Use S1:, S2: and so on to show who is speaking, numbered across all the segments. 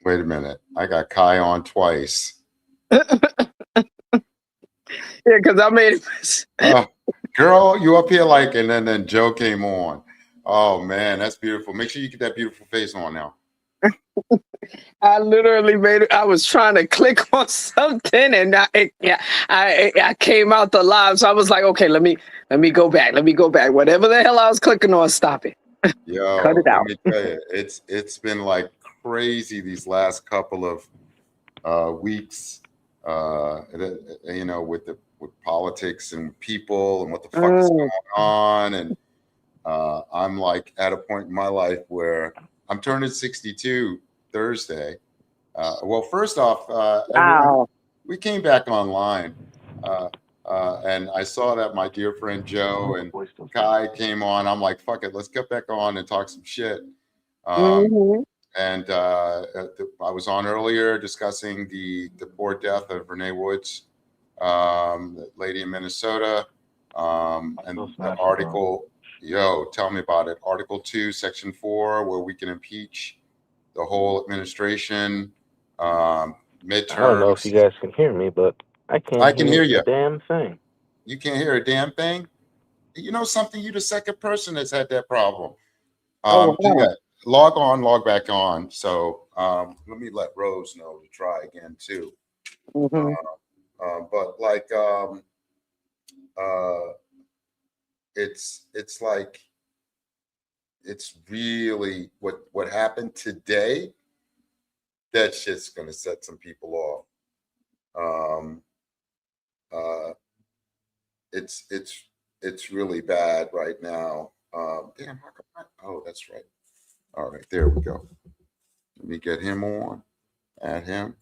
S1: Wait a minute. I got Kai on twice.
S2: Yeah, because I made
S1: Girl, you up here like, and then Joe came on. Oh man, that's beautiful. Make sure you get that beautiful face on now.
S2: I literally made it. I was trying to click on something, and I came out the live. So I was like, okay, let me go back. Let me go back. Whatever the hell I was clicking on, stop it. Cut
S1: Yo,
S2: it
S1: let
S2: out.
S1: me tell you, it's been like crazy these last couple of weeks. You know, with politics and people and what the fuck is going on, and I'm like at a point in my life where I'm turning 62 Thursday. Well, first off, everyone,
S2: Wow.
S1: we came back online, and I saw that my dear friend Joe and Kai came on. I'm like, fuck it, let's get back on and talk some shit.
S2: Mhm.
S1: And I was on earlier discussing the poor death of Renee Woods, the lady in Minnesota, and the article. Yo, tell me about it. Article 2, Section 4, where we can impeach the whole administration. Midterms.
S3: I don't know if you guys can hear me, but I can't
S1: I can hear
S3: hear
S1: you.
S3: a damn thing.
S1: You can't hear a damn thing. You know something? You're the second person that's had that problem.
S2: Oh wow.
S1: Yeah, log on, log back on. So let me let Rose know to try again too.
S2: Mhm.
S1: But like, uh, it's like it's really what happened today. That shit's gonna set some people off. Um, uh, it's really bad right now. Damn, how come oh, that's right. All right, there we go. Let me get him on. Add him.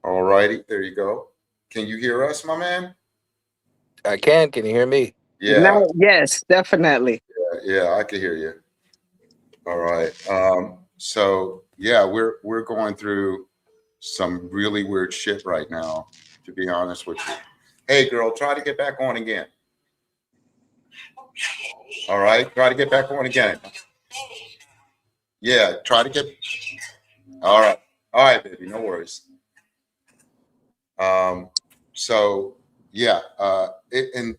S1: All righty, there you go. Can you hear us, my man?
S3: I can. Can you hear me?
S1: Yeah,
S2: Now, yes, definitely.
S1: yeah, I can hear you. All right. So yeah, we're going through some really weird shit right now, to be honest with you. Hey girl, try to get back on again. All right, try to get back on again. Yeah, try to get. All right, baby, no worries. Um, so yeah, and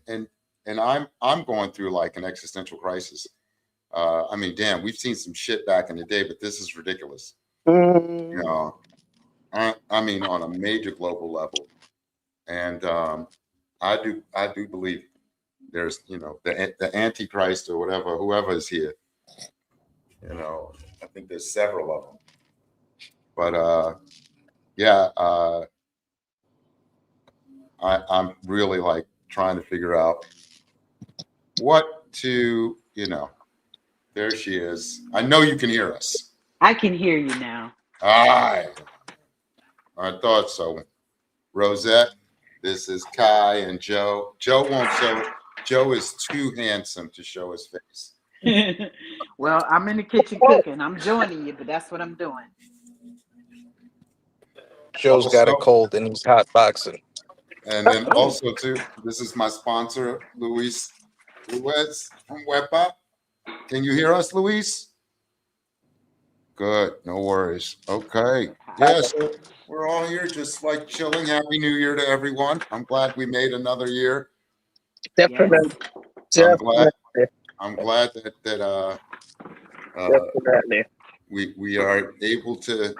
S1: I'm going through like an existential crisis. I mean, damn, we've seen some shit back in the day, but this is ridiculous. You
S2: Mm.
S1: know, I mean, on a major global level, and I do believe there's, you know, the Antichrist or whatever, whoever is here. You know, I think there's several of them, but yeah, I'm really like trying to figure out what to, you know. There she is. I know you can hear us.
S4: I can hear you now.
S1: I thought so. Rosette, this is Kai and Joe. Joe won't show. Joe is too handsome to show his face.
S4: Well, I'm in the kitchen cooking. I'm joining you, but that's what I'm doing.
S3: Joe's got a
S1: Also,
S3: cold and he's hot boxing.
S1: and then
S4: Oh,
S1: also too, this is my sponsor, Luis from Wepa. Can you hear us, Luis? Good, no worries. Okay. Yeah, so we're all here just like chilling. Happy New Year to everyone. I'm glad we made another year.
S4: yes.
S2: Definitely.
S1: I'm glad
S2: Definitely.
S1: I'm glad that
S2: Definitely.
S1: we are able to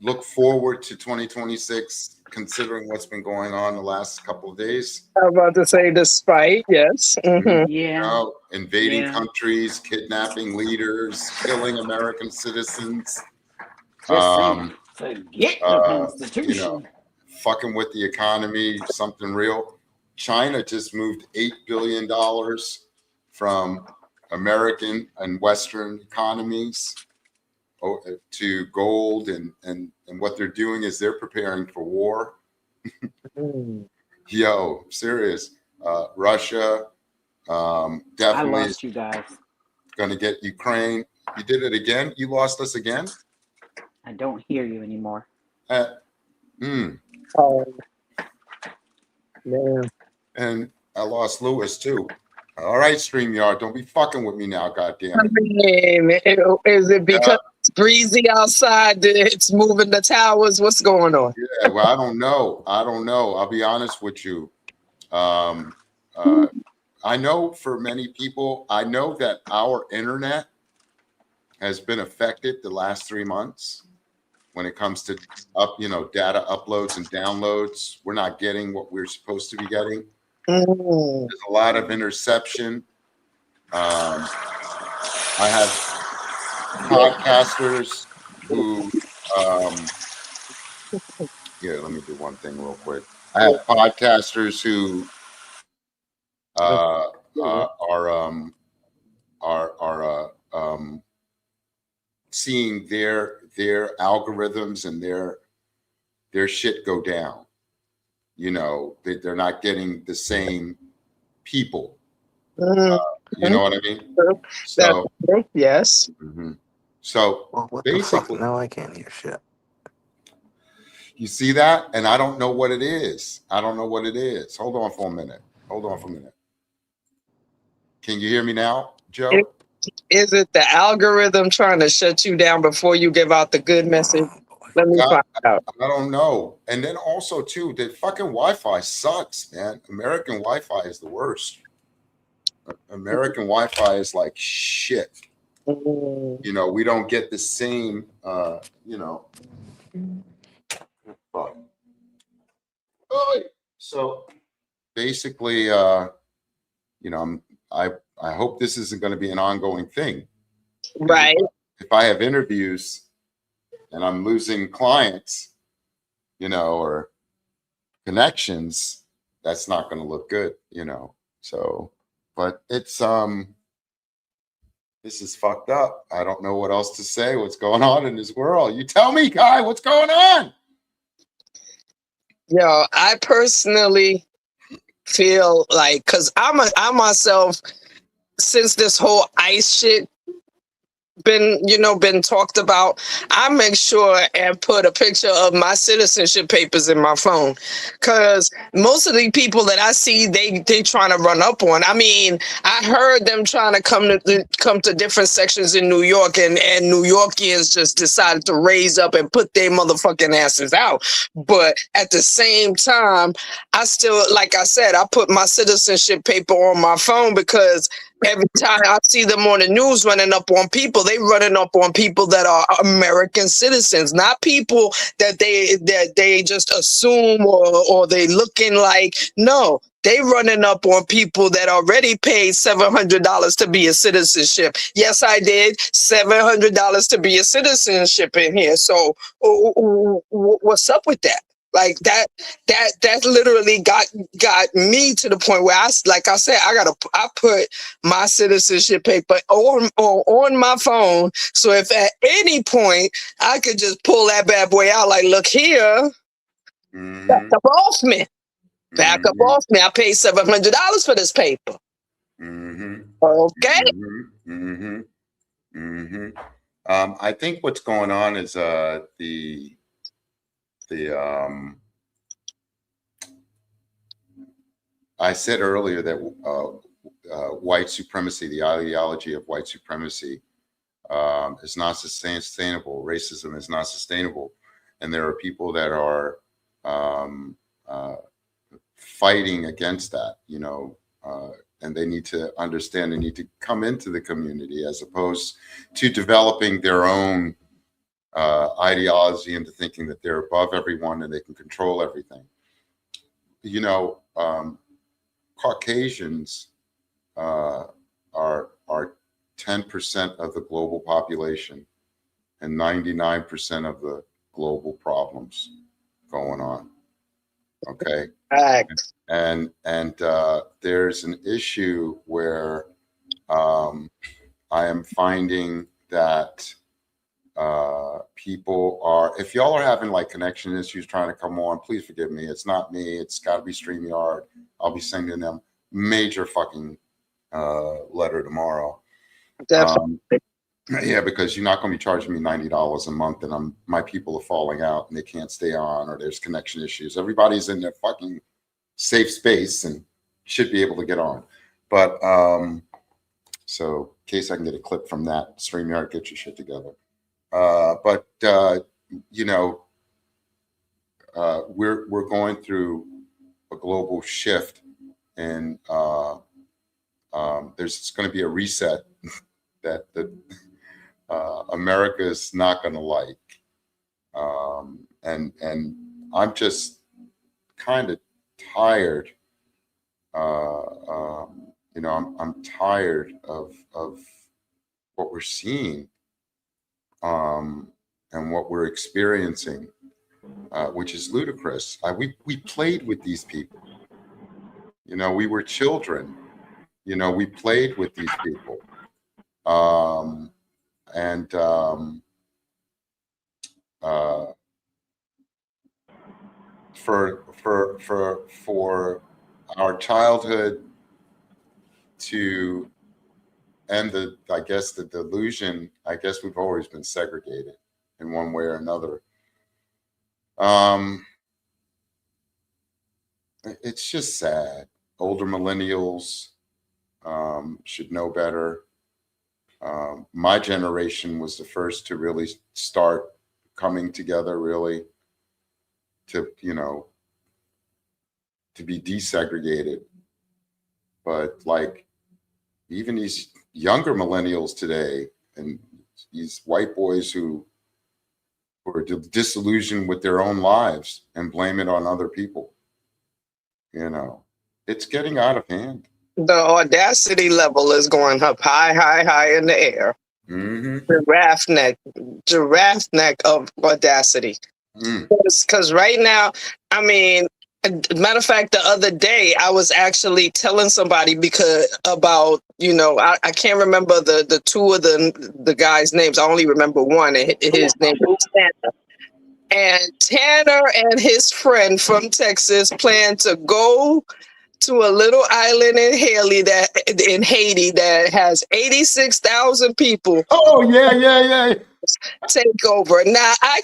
S1: look forward to 2026, considering what's been going on the last couple of days.
S2: I'm about to say despite, yes.
S1: You
S4: Yeah.
S1: know, invading
S4: Yeah.
S1: countries, kidnapping leaders, killing American citizens,
S4: Just saying.
S1: um,
S4: Forget the
S1: uh, you know,
S4: Constitution.
S1: fucking with the economy, something real. China just moved $8 billion from American and Western economies to gold, and what they're doing is they're preparing for war.
S2: Mm.
S1: Yo, serious. Russia
S4: I
S1: definitely is
S4: lost you guys.
S1: going to get Ukraine. You did it again. You lost us again.
S4: I don't hear you anymore.
S1: Uh, mm.
S2: Oh, man.
S1: And I lost Lewis too. All right, StreamYard, don't be fucking with me now, goddamn
S2: I
S1: it.
S2: mean, is it because breezy outside. It's moving the towers. What's going on?
S1: Yeah, well, I don't know. I'll be honest with you. Um, I know for many people, I know that our internet has been affected the last 3 months when it comes to data uploads and downloads. We're not getting what we're supposed to be getting.
S2: Mm.
S1: There's a lot of interception. I have podcasters who, here, let me do one thing real quick. I have podcasters who are seeing their algorithms and their shit go down. They're not getting the same people. You know what I mean? So
S2: yes.
S1: So
S3: Well, what the fuck?
S1: basically,
S3: No, I can't hear shit.
S1: you see that, and I don't know what it is. Hold on for a minute. Can you hear me now, Joe?
S2: Is it the algorithm trying to shut you down before you give out the good message? Let me find out.
S1: I don't know. And then also too, the fucking Wi-Fi sucks, man. American Wi-Fi is the worst. American Wi-Fi is like shit. We don't get the same. So basically, I hope this isn't going to be an ongoing thing.
S2: Right.
S1: If I have interviews and I'm losing clients, or connections, that's not going to look good, So, but it's this is fucked up. I don't know what else to say. What's going on in this world? You tell me, Guy, what's going on?
S2: Yo, I personally feel like, cause I myself, since this whole ICE shit been talked about, I make sure and put a picture of my citizenship papers in my phone, because most of the people that I see, they trying to run up on. I mean, I heard them trying to come to different sections in New York, and New Yorkians just decided to raise up and put their motherfucking asses out. But at the same time, I still, like I said, I put my citizenship paper on my phone, because every time I see them on the news running up on people, they running up on people that are American citizens, not people that they just assume or they looking like. No, they running up on people that already paid $700 to be a citizenship. Yes, I did $700 to be a citizenship in here. So what's up with that? Like that literally got me to the point where like I said, I put my citizenship paper on my phone. So if at any point I could just pull that bad boy out, like, look here, back up off me. Back up off me. I paid $700 for this paper. Okay.
S1: I think what's going on is I said earlier that white supremacy, the ideology of white supremacy, is not sustainable. Racism is not sustainable, and there are people that are fighting against that. And they need to understand. They need to come into the community as opposed to developing their own ideology into thinking that they're above everyone and they can control everything. Caucasians are 10% of the global population and 99% of the global problems going on. Okay. And there's an issue where I am finding that people are, if y'all are having like connection issues trying to come on, please forgive me. It's not me. It's got to be StreamYard. I'll be sending them major fucking letter tomorrow. Yeah, because you're not going to be charging me $90 a month, and my people are falling out and they can't stay on, or there's connection issues. Everybody's in their fucking safe space and should be able to get on. But so in case I can get a clip from that, StreamYard, get your shit together. But you know, we're going through a global shift, and there's going to be a reset that America is not going to like, and I'm just kind of tired. You know, I'm tired of what we're seeing, and what we're experiencing, which is ludicrous. We played with these people. You know, we were children. You know, we played with these people, and for our childhood to end I guess the delusion. I guess we've always been segregated in one way or another. It's just sad. Older millennials should know better. My generation was the first to really start coming together, really, to, you know, to be desegregated. But like even these younger millennials today, and these white boys who are disillusioned with their own lives and blame it on other people, you know, it's getting out of hand.
S2: The audacity level is going up high, high, high in the air.
S1: Mm-hmm.
S2: Giraffe neck of audacity. Because right now, I mean, matter of fact, the other day I was actually telling somebody about, you know, I can't remember the two of the guys' names. I only remember one, and his name was Tanner. And Tanner and his friend from Texas plan to go to a little island in Haiti that has 86,000 people.
S1: Oh yeah.
S2: Take over. Now I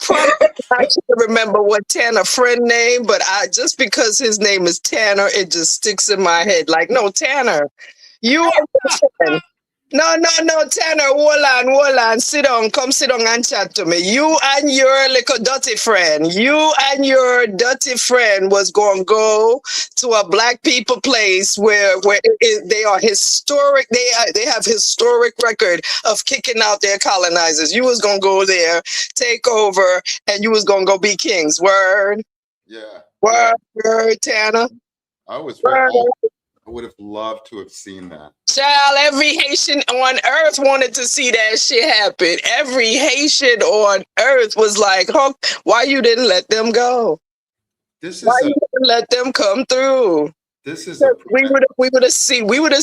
S2: promise I can't remember what Tanner friend name, but just because his name is Tanner, it just sticks in my head. Like, no, Tanner, you are my friend. No, Tanner, hold on, sit down, come sit down and chat to me. You and your little dirty friend, was going to go to a black people place where they are historic. They have historic record of kicking out their colonizers. You was going to go there, take over, and you was going to go be kings. Word.
S1: Yeah.
S2: Word, Tanner.
S1: I would have loved to have seen that.
S2: Child, every Haitian on earth wanted to see that shit happen. Every Haitian on earth was like, "Huh, why you didn't let them go? You didn't let them come through?"
S1: This is
S2: we would have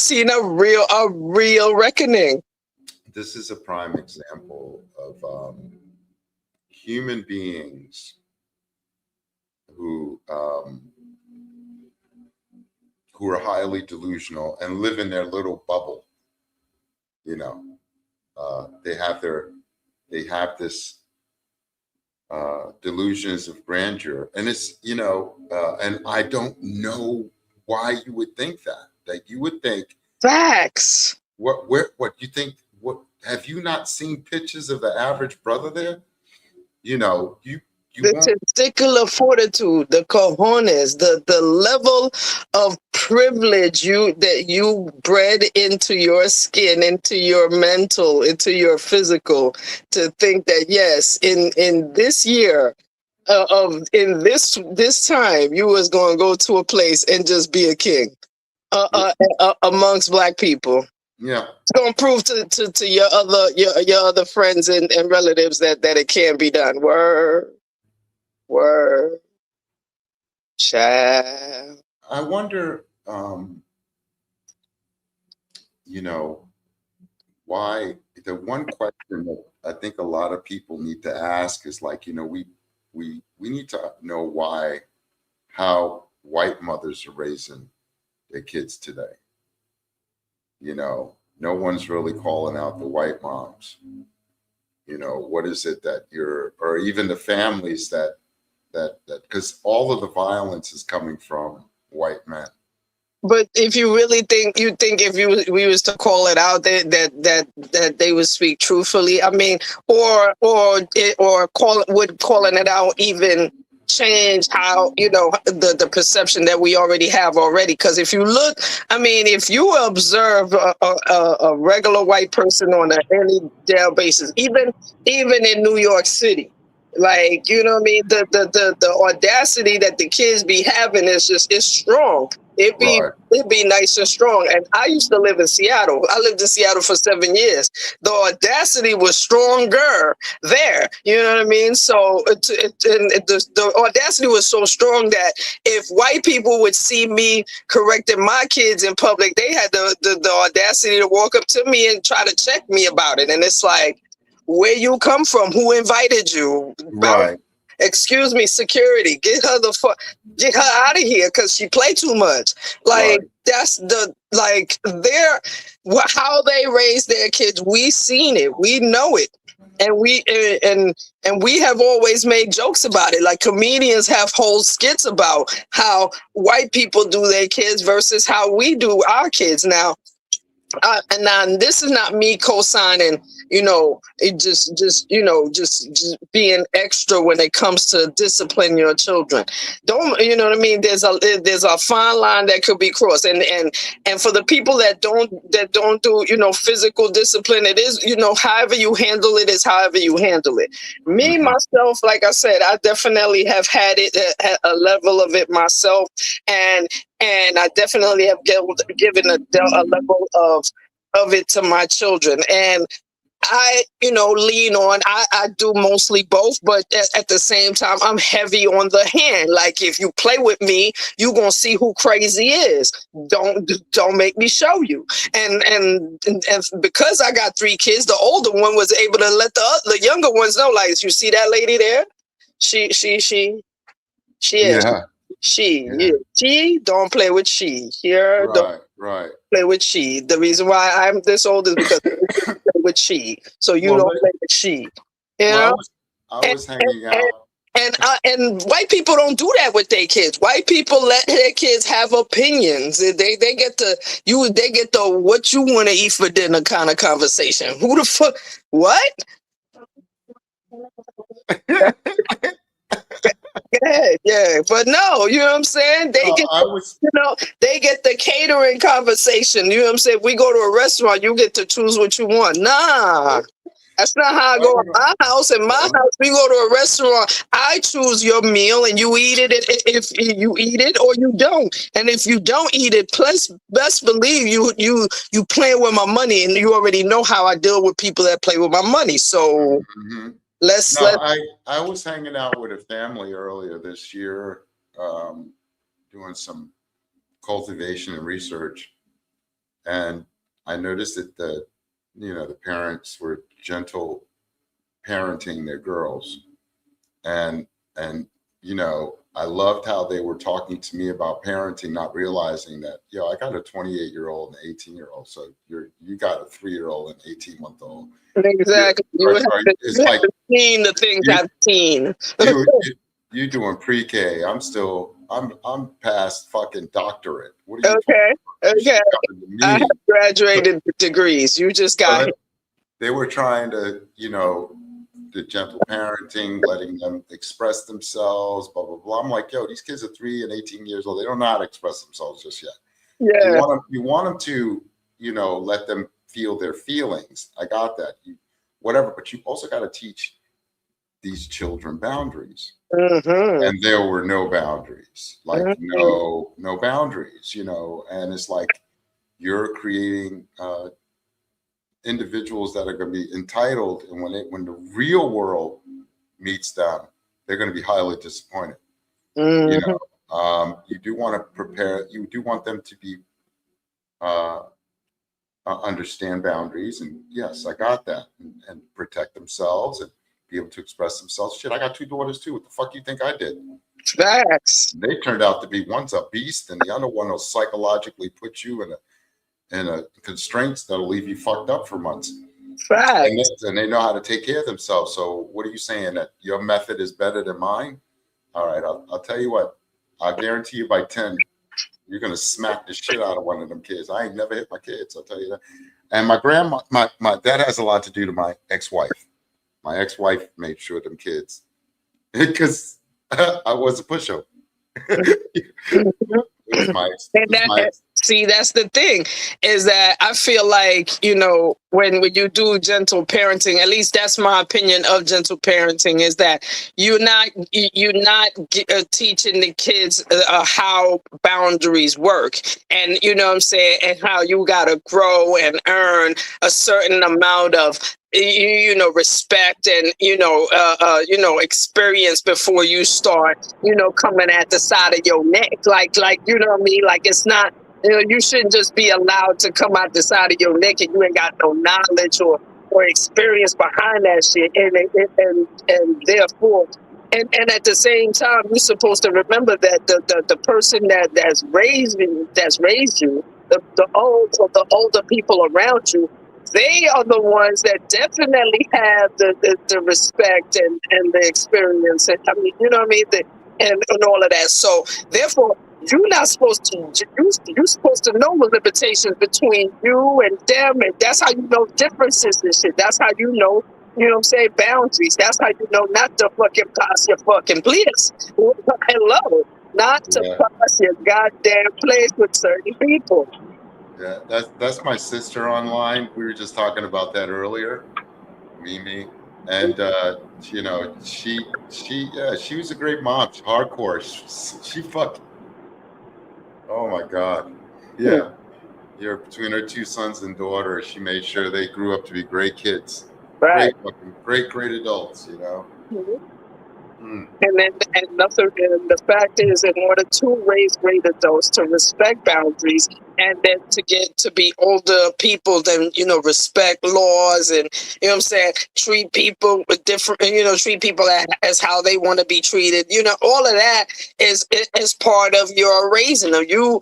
S2: seen a real reckoning.
S1: This is a prime example of human beings who are highly delusional and live in their little bubble. You know, they have this delusions of grandeur, and it's, you know, and I don't know why you would think that. Like, you would think
S2: facts.
S1: What you think? What, have you not seen pictures of the average brother there? You know,
S2: the testicular fortitude, the cojones, the level of privilege that you bred into your skin, into your mental, into your physical, to think that yes, in this year in this time, you was going to go to a place and just be a king amongst black people.
S1: Yeah,
S2: it's gonna prove to your other friends and relatives that it can be done. Word, child.
S1: I wonder, you know, why. The one question that I think a lot of people need to ask is, like, you know, we need to know how white mothers are raising their kids today. You know, no one's really calling out the white moms. You know, what is it that or even the families that because all of the violence is coming from white men.
S2: But if you really think if we was to call it out, that they would speak truthfully. I mean, or calling it out even change how the perception that we already have already. Because if you look, I mean, if you observe a regular white person on any daily basis, even in New York City. Like, you know what I mean? The audacity that the kids be having is strong.
S1: Right.
S2: It'd be nice and strong. And I used to live in Seattle. I lived in Seattle for 7 years. The audacity was stronger there. You know what I mean? So the audacity was so strong that if white people would see me correcting my kids in public, they had the audacity to walk up to me and try to check me about it. And it's like, where you come from? Who invited you?
S1: Right.
S2: Excuse me, security, get her out of here because she play too much. Like,
S1: Right.
S2: that's how they raise their kids. We seen it, we know it, and we have always made jokes about it. Like, comedians have whole skits about how white people do their kids versus how we do our kids. Now, and now this is not me co-signing, it just being extra when it comes to discipline your children. Don't, you know what I mean? There's a fine line that could be crossed, and for the people that don't do, physical discipline, it is, however you handle it is however you handle it. Me,
S1: Mhm.
S2: myself, like I said, I definitely have had it at a level of it myself, and I definitely have given a level of it to my children. And I, lean on, I do mostly both, but at the same time, I'm heavy on the hand. Like, if you play with me, you're going to see who crazy is. Don't make me show you. And because I got 3 kids, the older one was able to let the younger ones know, like, you see that lady there? She is.
S1: Yeah.
S2: She don't play with she. Here, don't
S1: Right.
S2: play with she. The reason why I'm this old is because I play with she. So you
S1: Well,
S2: don't play with she. You
S1: Well,
S2: know?
S1: I was hanging out.
S2: And white people don't do that with their kids. White people let their kids have opinions. They get the what you want to eat for dinner kind of conversation. Who the fuck? What? Yeah, but no, you know what I'm saying?
S1: No, I was.
S2: They get the catering conversation. You know what I'm saying? If we go to a restaurant, you get to choose what you want. Nah, that's not how I go in my house. In my house, we go to a restaurant. I choose your meal, and you eat it. If you eat it or you don't, and if you don't eat it, plus best believe you playing with my money, and you already know how I deal with people that play with my money. So
S1: Mhm.
S2: let's
S1: No, I was hanging out with a family earlier this year, doing some cultivation and research, and I noticed that the parents were gentle parenting their girls, and I loved how they were talking to me about parenting, not realizing that I got a 28-year-old and 18-year-old, so you got a 3-year-old and 18-month-old.
S2: exactly.
S1: It's like
S2: Seen the things
S1: you,
S2: I've seen.
S1: you doing pre-K. I'm past fucking doctorate. What are you
S2: Okay.
S1: talking
S2: Okay.
S1: about?
S2: I have graduated degrees. You just got
S1: So they were trying to, the gentle parenting, letting them express themselves, blah, blah, blah. I'm like, these kids are 3 and 18 years old. They don't know how to express themselves just yet.
S2: yeah.
S1: You want them to, let them feel their feelings. I got that. Whatever, but you also got to teach these children boundaries.
S2: Mm-hmm.
S1: And there were no boundaries, like no boundaries, and it's like you're creating individuals that are going to be entitled, and when the real world meets them, they're going to be highly disappointed.
S2: Mm-hmm.
S1: You do want to prepare. You do want them to be understand boundaries, and yes, I got that, and protect themselves and be able to express themselves. Shit, I got 2 daughters too. What the fuck you think I did?
S2: Facts.
S1: They turned out to be, one's a beast, and the other one will psychologically put you in a constraints that'll leave you fucked up for months.
S2: Facts.
S1: And they know how to take care of themselves. So what are you saying, that your method is better than mine? All right, I'll tell you what. I guarantee you by 10, you're gonna smack the shit out of one of them kids. I ain't never hit my kids, I'll tell you that. And my grandma, that has a lot to do to my ex-wife. My ex-wife made sure them kids, because I was a pushover.
S2: See, that's the thing, is that I feel like, when you do gentle parenting, at least that's my opinion of gentle parenting, is that you're not teaching the kids how boundaries work, and you know what I'm saying, and how you gotta grow and earn a certain amount of respect and experience before you start coming at the side of your neck, like you know what I mean, like it's not. You shouldn't just be allowed to come out the side of your neck and you ain't got no knowledge or experience behind that shit, and therefore, and at the same time, you're supposed to remember that the person that's raised you, the older people around you, they are the ones that definitely have the respect and the experience, and I mean, you know what I mean, and all of that. So therefore, you're not supposed to. You're supposed to know the limitations between you and them, and that's how you know differences and shit. That's how you know. You know what I'm saying? Boundaries. That's how you know not to fucking pass your fucking place. Hello, not to pass your goddamn place with certain people.
S1: Yeah, that's my sister online. We were just talking about that earlier, Mimi, and she was a great mom. She's hardcore. She fucked. Oh my God. Yeah. Between her two sons and daughter, she made sure they grew up to be great kids.
S2: Right.
S1: Great adults,
S2: Mm-hmm. And the fact is, in order to raise great adults, to respect boundaries, and then to get to be older people, then respect laws, and what I'm saying, treat people with different, treat people as how they want to be treated. All of that is part of your raising them. You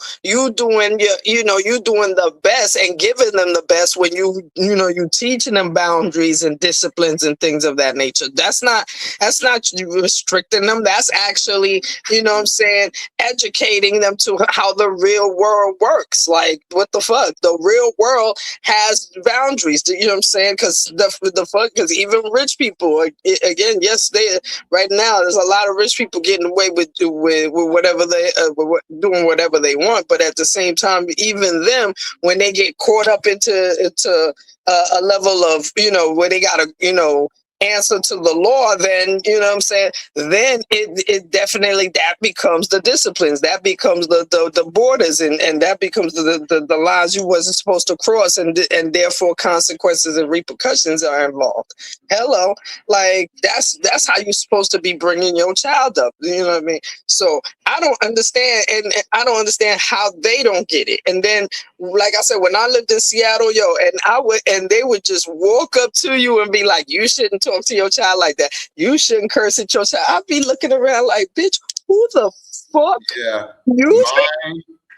S2: doing you doing the best and giving them the best when you teaching them boundaries and disciplines and things of that nature. That's not restricting them. That's actually, educating them to how the real world works. Like, what the fuck? The real world has boundaries. You know what I'm saying? Because because even rich people, again, yes, right now there's a lot of rich people getting away with whatever they doing whatever they want. But at the same time, even them, when they get caught up into a level of where they gotta answer to the law, then what I'm saying, then it definitely, that becomes the disciplines, that becomes the borders, and that becomes the lines you wasn't supposed to cross, and therefore consequences and repercussions are involved. Hello, like that's how you're supposed to be bringing your child up. You know what I mean? So I don't understand, and I don't understand how they don't get it. And then, like I said, when I lived in Seattle, and they would just walk up to you and be like, you shouldn't talk to your child like that. You shouldn't curse at your child. I'd be looking around like, bitch, who the fuck?
S1: Yeah.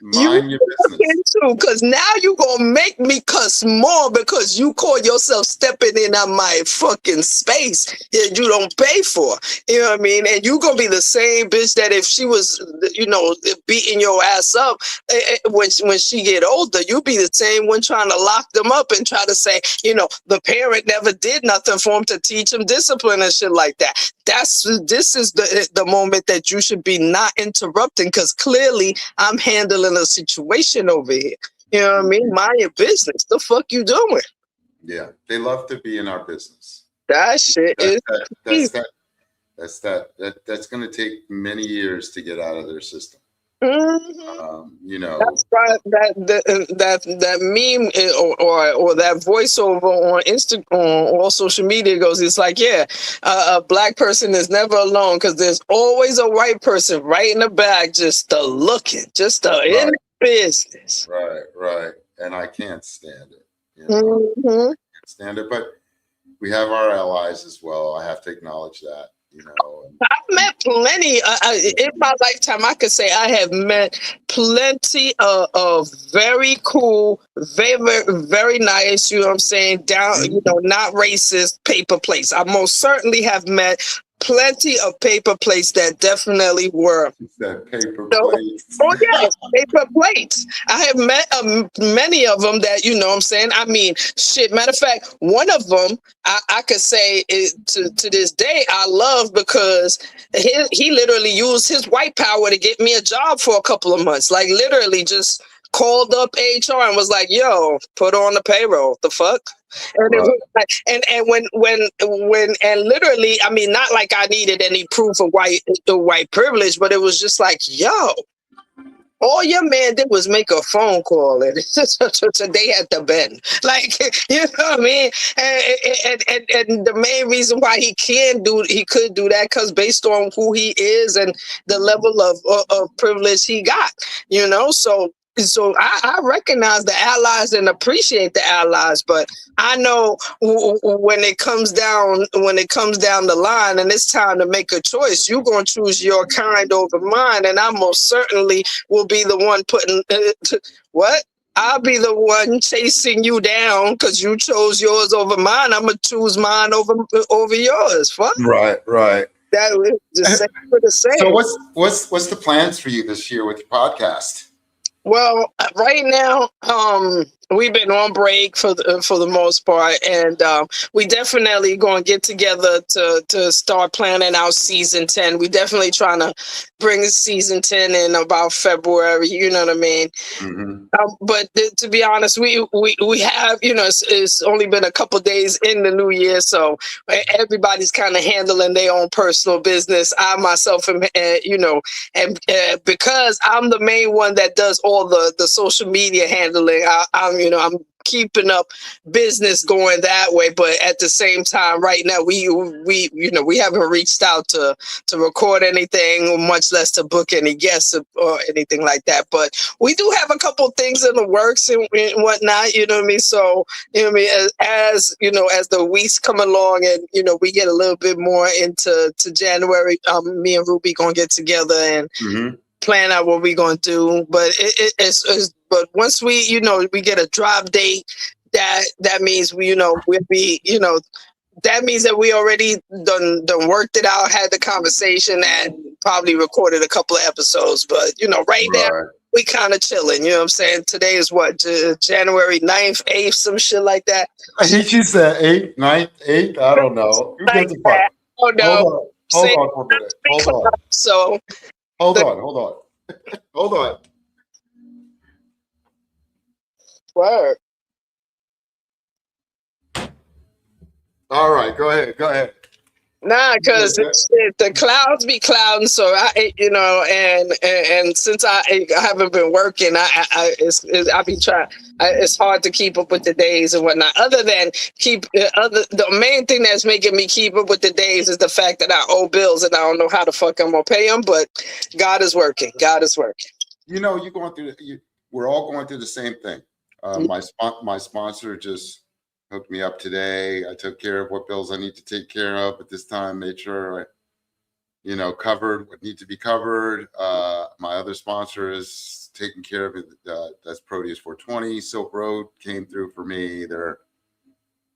S2: Mind
S1: your business.
S2: Because now you gonna make me cuss more because you call yourself stepping in on my fucking space that you don't pay for. You know what I mean? And you gonna be the same bitch that if she was, beating your ass up when she get older, you be the same one trying to lock them up and try to say, the parent never did nothing for him to teach him discipline and shit like that. This is the moment that you should be not interrupting, because clearly I'm handling a situation over here. You know what I mean? Mind your business. The fuck you doing?
S1: Yeah, they love to be in our business.
S2: That shit
S1: that's going to take many years to get out of their system.
S2: Mm-hmm. That's right. That meme or that voiceover on Instagram or all social media goes, it's like, a black person is never alone because there's always a white person right in the back, just looking, in business.
S1: Right. And I can't stand it.
S2: Mm-hmm.
S1: I can't stand it. But we have our allies as well. I have to acknowledge that.
S2: I've met plenty in my lifetime. I could say I have met plenty of very cool, very, very nice, you know what I'm saying, down, not racist paper plates. I most certainly have met plenty of paper plates that definitely were.
S1: It's that paper
S2: So,
S1: plates.
S2: oh yes, paper plates. I have met many of them that, you know what I'm saying? I mean, shit, matter of fact, one of them I could say is, to this day I love because he literally used his white power to get me a job for a couple of months. Like literally just called up HR and was like, yo, put on the payroll. The fuck? And it
S1: Right.
S2: was like, and when and literally, I mean, not like I needed any proof of white privilege, but it was just like, yo, all your man did was make a phone call and today at the bend. Like, you know what I mean? And the main reason why he could do that, because based on who he is and the level of privilege he got, you know? So I recognize the allies and appreciate the allies, but I know when it comes down the line and it's time to make a choice, you're going to choose your kind over mine, and I most certainly will be the one putting what? I'll be the one chasing you down because you chose yours over mine. I'm gonna choose mine over yours. Fuck
S1: Right.
S2: that. Just same for the same.
S1: So what's the plans for you this year with your podcast?
S2: Well, right now, we've been on break for the most part, and we definitely going to get together to start planning out season 10. We definitely trying to bring season 10 in about February. You know what I mean?
S1: Mm-hmm.
S2: But to be honest, we have, you know, it's only been a couple days in the new year, so everybody's kind of handling their own personal business. I myself am, you know, and because I'm the main one that does all the social media handling, I'm keeping up business going that way. But at the same time, right now we haven't reached out to record anything, much less to book any guests or anything like that. But we do have a couple things in the works and whatnot. You know what I mean? So you know what I mean, as you know, as the weeks come along and you know we get a little bit more into January, me and Ruby gonna get together and plan out what we're gonna do. But but once we get a drop date, that means that means that we already done worked it out, had the conversation, and probably recorded a couple of episodes. But right now we kind of chilling. You know what I'm saying? Today is what, January 9th, 8th, some shit like that.
S1: I think you said 8th, 9th, 8th. I don't know. Who gives a fuck?
S2: Oh no!
S1: Hold on for a minute. Hold on.
S2: So
S1: Hold on.
S2: word.
S1: All right, go ahead.
S2: Nah, because the clouds be clouding. So and since I haven't been working, I be trying. It's hard to keep up with the days and whatnot. Other than the main thing that's making me keep up with the days is the fact that I owe bills and I don't know how the fuck I'm gonna pay them. But God is working. God is working.
S1: You know, we're all going through the same thing. My sponsor just hooked me up today. I took care of what bills I need to take care of at this time, made sure I, covered what needs to be covered. My other sponsor is taking care of it. That's Proteus 420. Silk Road came through for me. They're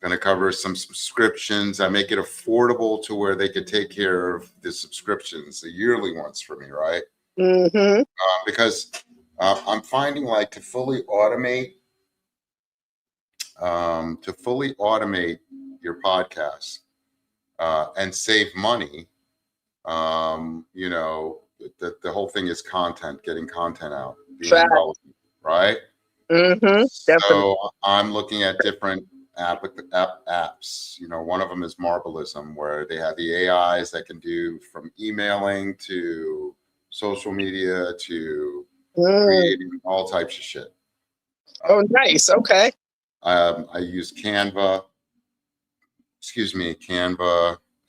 S1: going to cover some subscriptions. I make it affordable to where they could take care of the subscriptions, the yearly ones for me, right?
S2: Mm-hmm.
S1: Because I'm finding like to fully automate your podcast and save money, the whole thing is getting content out, being relevant, right?
S2: Mm-hmm.
S1: So I'm looking at different apps. One of them is Marbleism, where they have the AIs that can do from emailing to social media to creating all types of shit.
S2: Oh, nice. Okay.
S1: I use Canva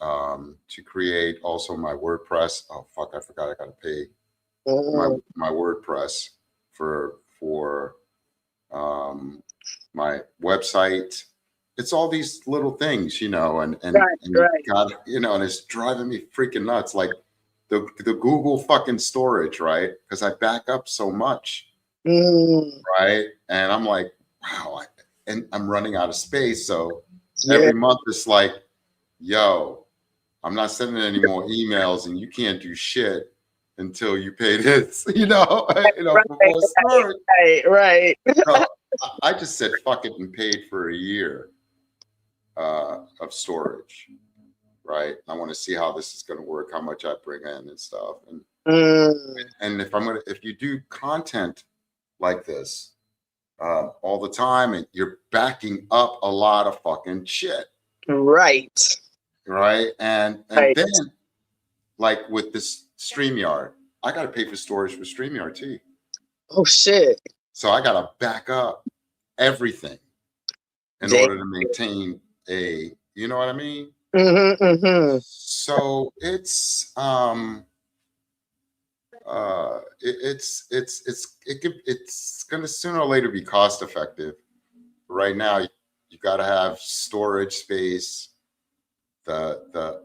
S1: to create also my WordPress. Oh fuck, I forgot I gotta pay my WordPress for my website. It's all these little things, and God, and it's driving me freaking nuts. Like the Google fucking storage, right? Because I back up so much, right? And I'm like, wow, and I'm running out of space. So every month it's like, yo, I'm not sending any more emails, and you can't do shit until you pay this, you know, for more storage.
S2: Right.
S1: No, I just said fuck it and paid for a year of storage, right? I want to see how this is going to work, how much I bring in and stuff. And if you do content like this all the time, and you're backing up a lot of fucking shit.
S2: Right.
S1: And
S2: Right.
S1: then like with this StreamYard, I got to pay for storage for StreamYard too.
S2: Oh shit.
S1: So I got to back up everything in order to maintain you know what I mean? So it's it's going to sooner or later be cost effective. Right now, you got to have storage space. The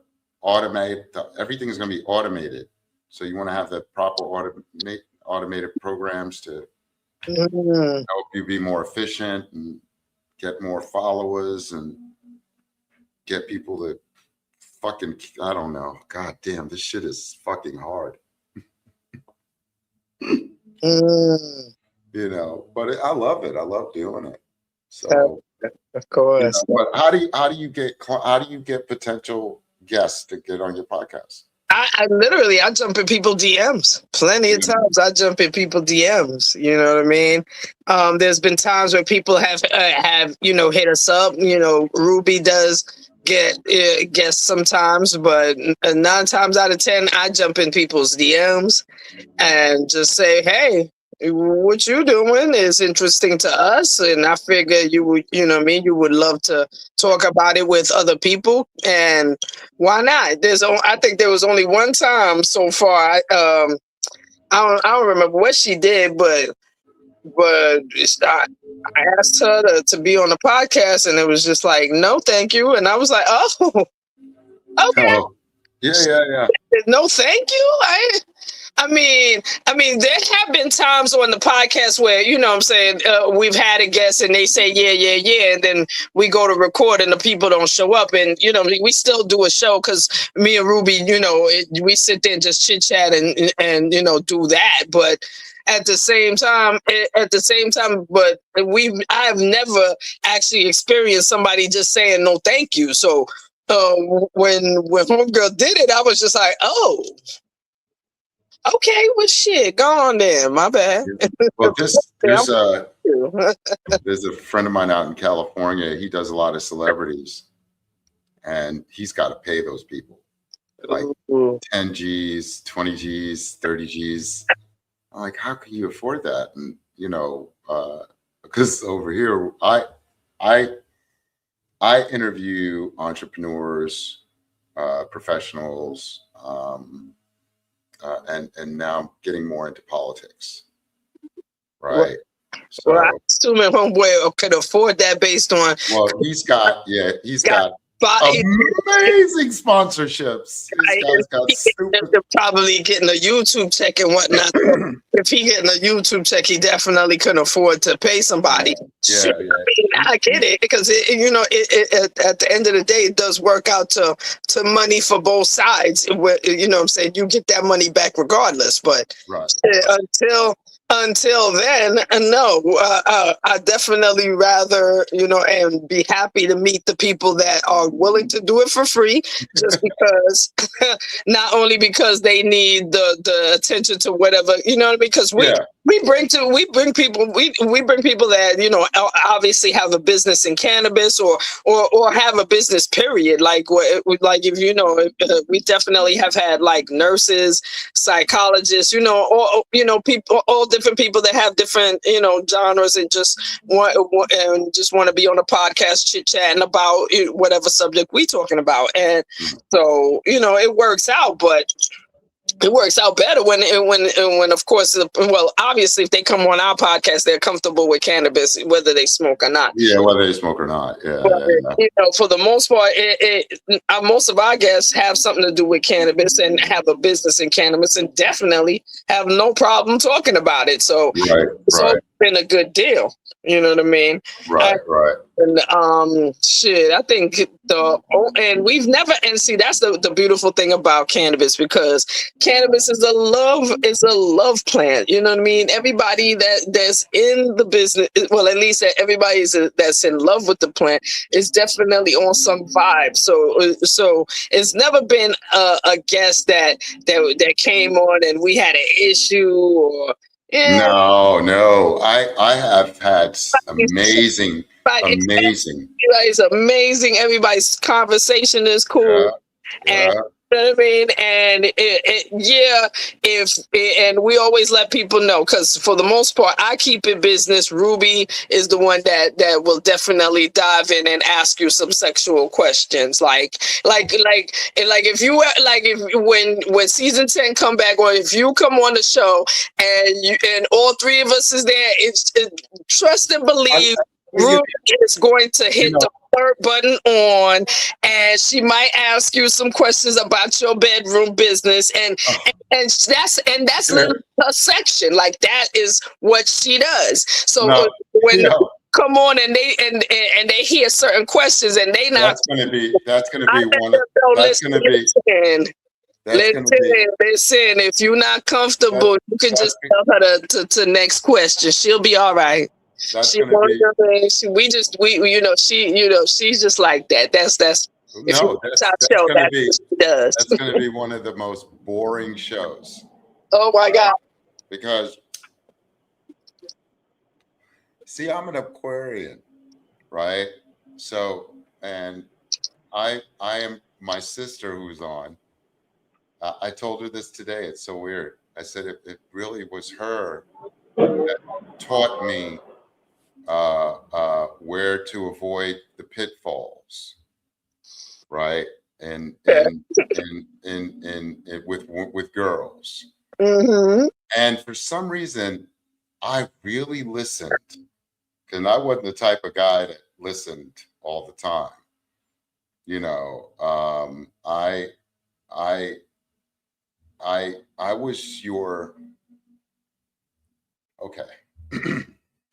S1: everything is going to be automated. So you want to have the proper automated programs to help you be more efficient and get more followers and get people to fucking, I don't know. God damn, this shit is fucking hard. You know, but I love it. I love doing it. So
S2: of course.
S1: You know, but how do you get potential guests to get on your podcast?
S2: I literally jump in people DMs plenty of times. I jump in people DMs. You know what I mean? There's been times where people have hit us up. You know, Ruby does get guests sometimes, but 9 times out of 10, I jump in people's DMs and just say, hey, what you doing is interesting to us, and I figure you would, you know what I mean, you would love to talk about it with other people, and why not? I think there was only one time so far. I don't remember what she did, but I asked her to be on the podcast, and it was just like, no, thank you, and I was like, oh, okay,
S1: yeah.
S2: No, thank you. I mean, there have been times on the podcast where, you know what I'm saying, we've had a guest and they say, yeah. And then we go to record and the people don't show up. And, you know, we still do a show because me and Ruby, you know, we sit there and just chit chat and, you know, do that. But at the same time, but I've never actually experienced somebody just saying no, thank you. So when Homegirl did it, I was just like, oh, okay, well, shit, go on then. My bad.
S1: Well, there's a friend of mine out in California. He does a lot of celebrities, and he's got to pay those people like 10 G's, 20 G's, 30 G's. I'm like, how can you afford that? And you know, because over here, I interview entrepreneurs, professionals. And now I'm getting more into politics, right?
S2: Well, I'm assuming Homeboy could afford that based on.
S1: Well, he's got amazing sponsorships. This guy's got
S2: probably getting a YouTube check and whatnot. If he getting a YouTube check, he definitely couldn't afford to pay somebody.
S1: Yeah.
S2: I get it because you know, at the end of the day, it does work out to money for both sides. You know what I'm saying? You get that money back regardless. But until then, no, I definitely rather, you know, and be happy to meet the people that are willing to do it for free, just because, not only because they need the attention to whatever, you know, because we bring people that, you know, obviously have a business in cannabis or have a business period. Like if you know, we definitely have had like nurses, psychologists, you know, or you know, people, all different people that have different, you know, genres and just want to be on a podcast chit chatting about whatever subject we talking about. And so, you know, it works out, but it works out better when of course, well, obviously if they come on our podcast, they're comfortable with cannabis, whether they smoke or not.
S1: Yeah, whether they smoke or not. Yeah.
S2: You know, for the most part, most of our guests have something to do with cannabis and have a business in cannabis and definitely have no problem talking about it. So it's been a good deal. You know what I mean?
S1: Right, right.
S2: And shit, I think and we've never, and see, that's the beautiful thing about cannabis, because cannabis is a love plant. You know what I mean? Everybody that's in the business, well, at least everybody that's in love with the plant is definitely on some vibe. So it's never been a guest that came on and we had an issue or. Yeah,
S1: No. I have had amazing.
S2: it's amazing. Everybody's conversation is cool.
S1: Yeah,
S2: And
S1: yeah.
S2: you know what I mean? And and we always let people know, because for the most part, I keep it business. Ruby is the one that will definitely dive in and ask you some sexual questions, like if you were like, if when season 10 come back, or if you come on the show and all three of us is there, trust and believe. Ruby is going to hit the alert button on, and she might ask you some questions about your bedroom business, and that's literally her section. Like, that is what she does. So when come on and they hear certain questions and they not,
S1: that's gonna be
S2: listen, if you're not comfortable, you can just tell her to next question. She'll be all right. She's just like that. That's
S1: gonna be one of the most boring shows.
S2: Oh my God.
S1: Because see, I'm an Aquarian, right? So, and I am, my sister who's on, I told her this today. It's so weird. I said it really was her that taught me where to avoid the pitfalls, right? And with girls.
S2: Mm-hmm.
S1: And for some reason, I really listened, because I wasn't the type of guy that listened all the time. You know, I was your, okay.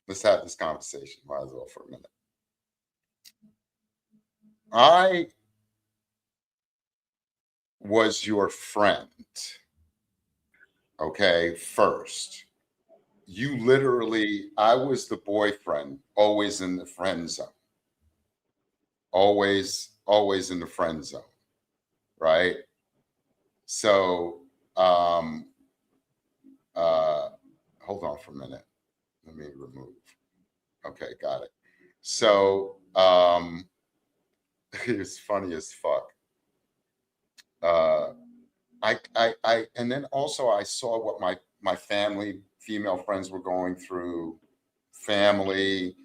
S1: Let's have this conversation. Might as well for a minute. I was your friend. Okay, first. You literally, I was the boyfriend, always in the friend zone. Always in the friend zone. Right? So, hold on for a minute. Let me remove. Okay, got it. So, it's funny as fuck. And then also I saw what my family, female friends were going through, family,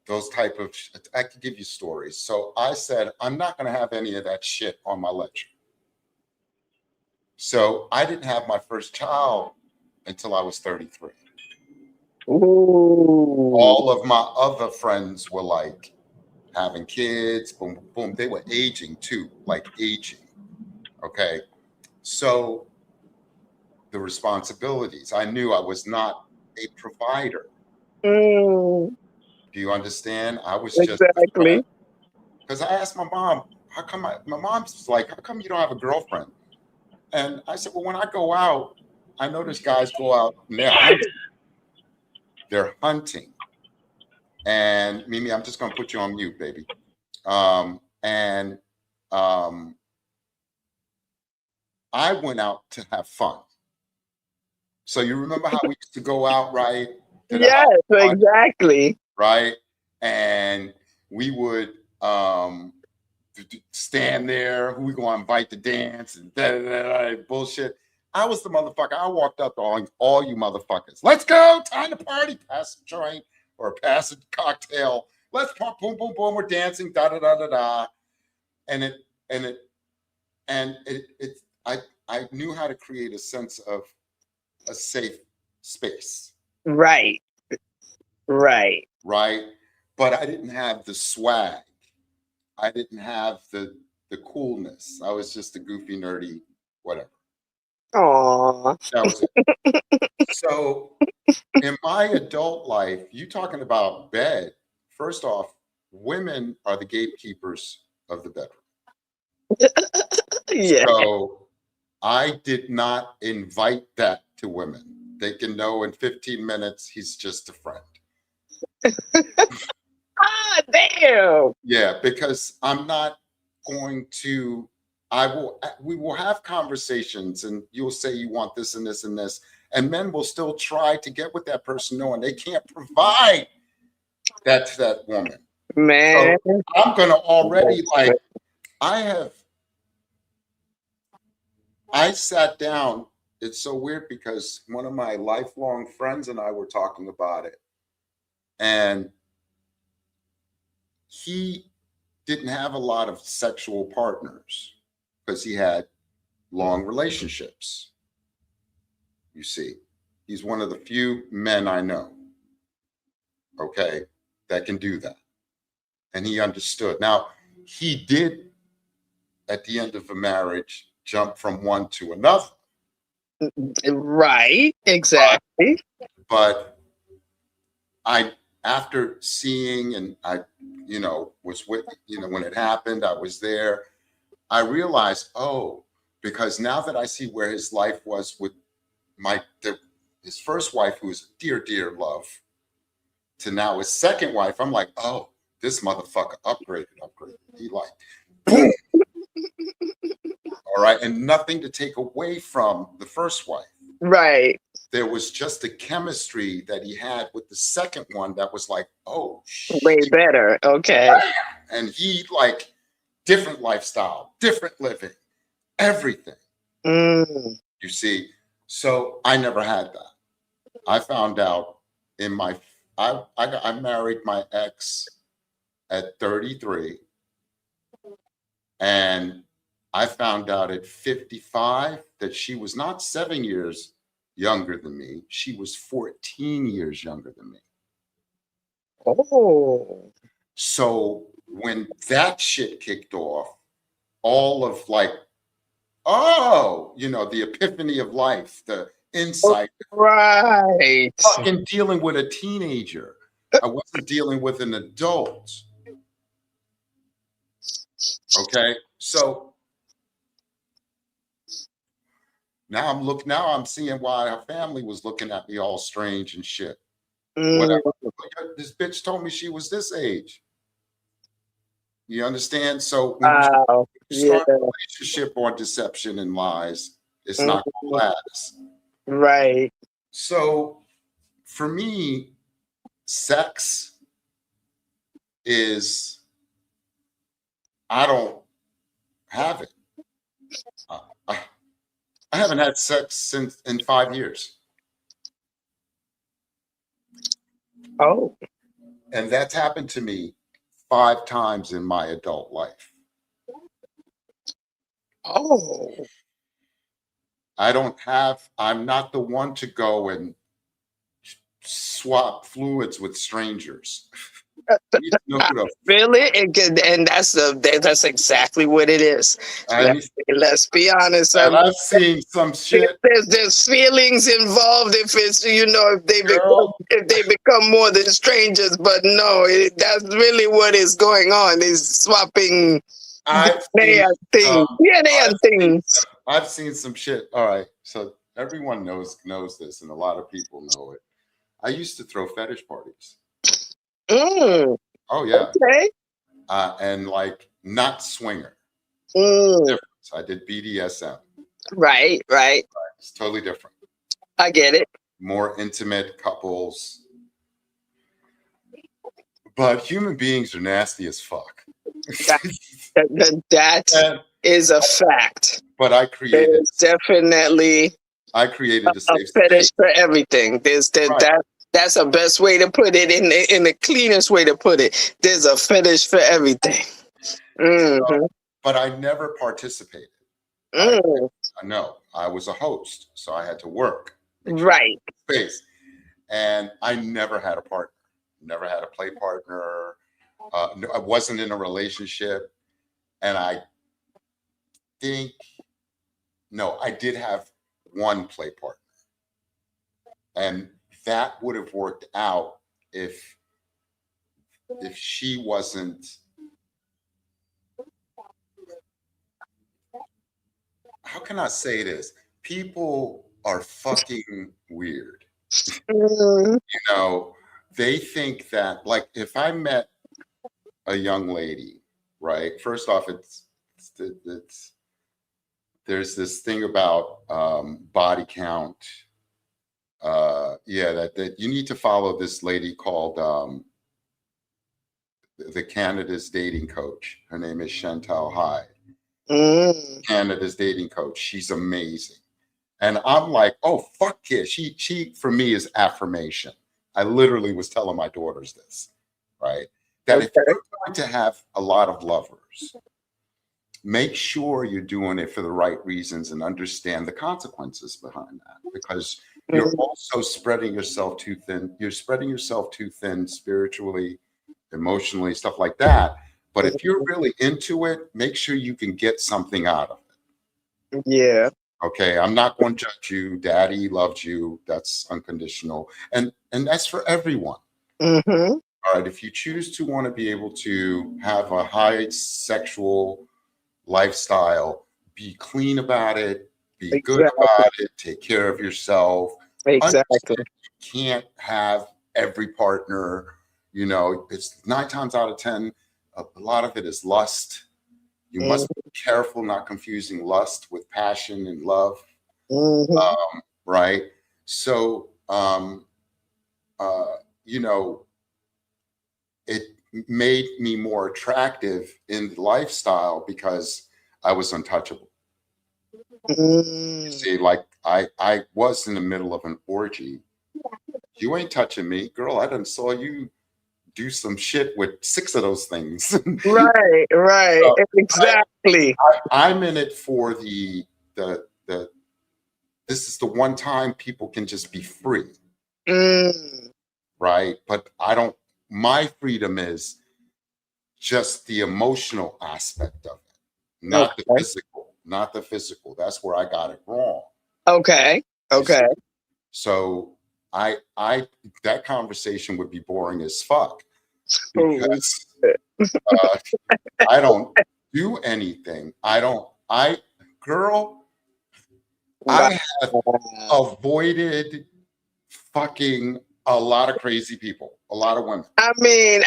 S1: those type of, I could give you stories. So I said, I'm not going to have any of that shit on my lecture. So I didn't have my first child until I was 33.
S2: Ooh.
S1: All of my other friends were like having kids, boom, boom. They were aging too, like aging. Okay. So the responsibilities, I knew I was not a provider.
S2: Mm.
S1: Do you understand? I was
S2: exactly.
S1: Because I asked my mom, how come my mom's like, how come you don't have a girlfriend? And I said, well, when I go out, I notice guys go out and they're hunting. And Mimi, I'm just gonna put you on mute, baby. I went out to have fun. So you remember how we used to go out, right?
S2: Yes, exactly.
S1: Right. And we would stand there, who we gonna invite to dance and bullshit. I was the motherfucker. I walked up to all you motherfuckers. Let's go, time to party. Pass a joint or pass a cocktail. Let's pump, boom, boom, boom. We're dancing, da da da da da. And I knew how to create a sense of a safe space.
S2: Right.
S1: But I didn't have the swag. I didn't have the coolness. I was just a goofy, nerdy, whatever.
S2: Aw.
S1: That was it. So in my adult life, you talking about bed. First off, women are the gatekeepers of the bedroom.
S2: Yeah.
S1: So I did not invite that to women. They can know in 15 minutes he's just a friend.
S2: Ah, damn.
S1: Yeah, because I'm not going to, we will have conversations and you'll say you want this and this and this. And men will still try to get with that person knowing they can't provide that to that woman.
S2: Man.
S1: So I'm going to already like, I sat down. It's so weird because one of my lifelong friends and I were talking about it. And he didn't have a lot of sexual partners because he had long relationships. You see, he's one of the few men I know, okay, that can do that. And he understood. Now, he did, at the end of a marriage, jump from one to another.
S2: Right. Exactly.
S1: But after seeing and I, was with, when it happened, I was there. I realized, because now that I see where his life was with his first wife, who was a dear, dear love, to now his second wife, I'm like, oh, this motherfucker upgraded. He like, boom. All right. And nothing to take away from the first wife.
S2: Right.
S1: There was just a chemistry that he had with the second one that was like, oh,
S2: way better. Okay.
S1: And he like different lifestyle, different living, everything.
S2: Mm.
S1: You see, so I never had that. I found out I married my ex at 33, and I found out at 55 that she was not 7 years younger than me. She was 14 years younger than me.
S2: Oh.
S1: So when that shit kicked off, all of like, the epiphany of life, the insight.
S2: Right.
S1: Fucking dealing with a teenager. I wasn't dealing with an adult. Okay. So now I'm seeing why her family was looking at me all strange and shit. Whatever. This bitch told me she was this age. You understand? So when you start a relationship on deception and lies, it's not gonna last.
S2: Right.
S1: So for me, sex is, I don't have it. I haven't had sex in 5 years.
S2: Oh.
S1: And that's happened to me 5 times in my adult life.
S2: Oh.
S1: I'm not the one to go and swap fluids with strangers.
S2: Really? And that's exactly what it is. Let's be honest.
S1: And I've seen some shit.
S2: There's feelings involved if it's if they become more than strangers. But no, that's really what is going on. Is swapping things.
S1: I've seen some shit. All right, so everyone knows this, and a lot of people know it. I used to throw fetish parties.
S2: Mm.
S1: Oh yeah.
S2: Okay.
S1: And like not swinger.
S2: Mm.
S1: I did BDSM.
S2: Right.
S1: It's totally different.
S2: I get it.
S1: More intimate couples. But human beings are nasty as fuck.
S2: That is a fact.
S1: But I created
S2: definitely
S1: a safe
S2: fetish for everything. That's the best way to put it, in the cleanest way to put it. There's a fetish for everything. Mm-hmm.
S1: But I never participated. No, I was a host, so I had to work.
S2: Right.
S1: Space. And I never had a partner. Never had a play partner. I wasn't in a relationship. And I did have one play partner. And that would have worked out if she wasn't, how can I say this? People are fucking weird.
S2: Mm.
S1: You know, they think that, like, if I met a young lady, right? First off, it's there's this thing about body count. Yeah, that you need to follow this lady called the Canada's dating coach. Her name is Chantal Hyde.
S2: Mm.
S1: Canada's dating coach. She's amazing. And I'm like, oh, fuck yeah. She for me is affirmation. I literally was telling my daughters this, right? That if you're going to have a lot of lovers, make sure you're doing it for the right reasons and understand the consequences behind that, because you're also spreading yourself too thin. You're spreading yourself too thin spiritually, emotionally, stuff like that. But if you're really into it, make sure you can get something out of it.
S2: Yeah.
S1: Okay, I'm not going to judge you. Daddy loved you. That's unconditional. And that's for everyone.
S2: Mm-hmm.
S1: All right, if you choose to want to be able to have a high sexual lifestyle, be clean about it, be good about it, take care of yourself.
S2: Exactly.
S1: You can't have every partner, you know, it's 9 times out of 10, a lot of it is lust. You must be careful not confusing lust with passion and love. Right? So, you know, it made me more attractive in the lifestyle because I was untouchable. You see, like I was in the middle of an orgy. You ain't touching me, girl. I done saw you do some shit with 6 of those things.
S2: Right, exactly.
S1: I'm in it for the this is the one time people can just be free. Right? But I don't, my freedom is just the emotional aspect of it, not the physical, not the physical. That's where I got it wrong.
S2: Okay.
S1: So I that conversation would be boring as fuck because I don't do anything. Girl, I have avoided fucking a lot of crazy people, a lot of women.
S2: I mean,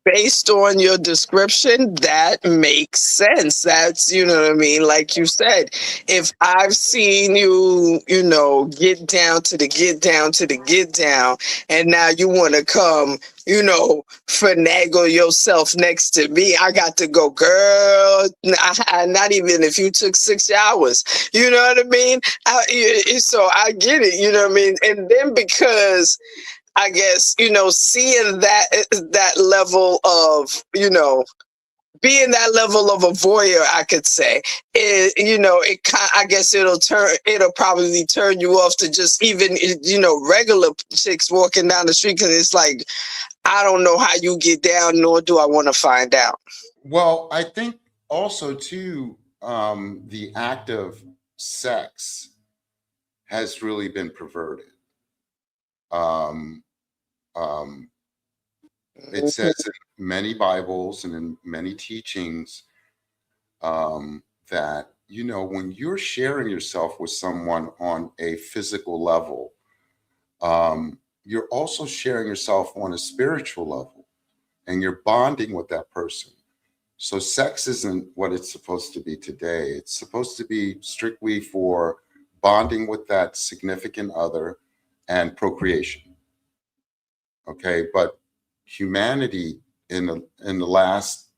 S2: based on your description, that makes sense. That's, you know what I mean? Like you said, if I've seen you, you know, get down, and now you want to come, you know, finagle yourself next to me, I got to go, girl. Not even if you took 6 hours, you know what I mean? So I get it, you know what I mean? And then because I guess, you know, seeing that level of, you know, being that level of a voyeur, I could say, you know, I guess it'll probably turn you off to just even, you know, regular chicks walking down the street, because it's like, I don't know how you get down, nor do I want to find out.
S1: Well, I think also too, the act of sex has really been perverted. It says in many Bibles and in many teachings that, you know, when you're sharing yourself with someone on a physical level, you're also sharing yourself on a spiritual level, and you're bonding with that person. So sex isn't what it's supposed to be today. It's supposed to be strictly for bonding with that significant other and procreation. Okay, but humanity in the last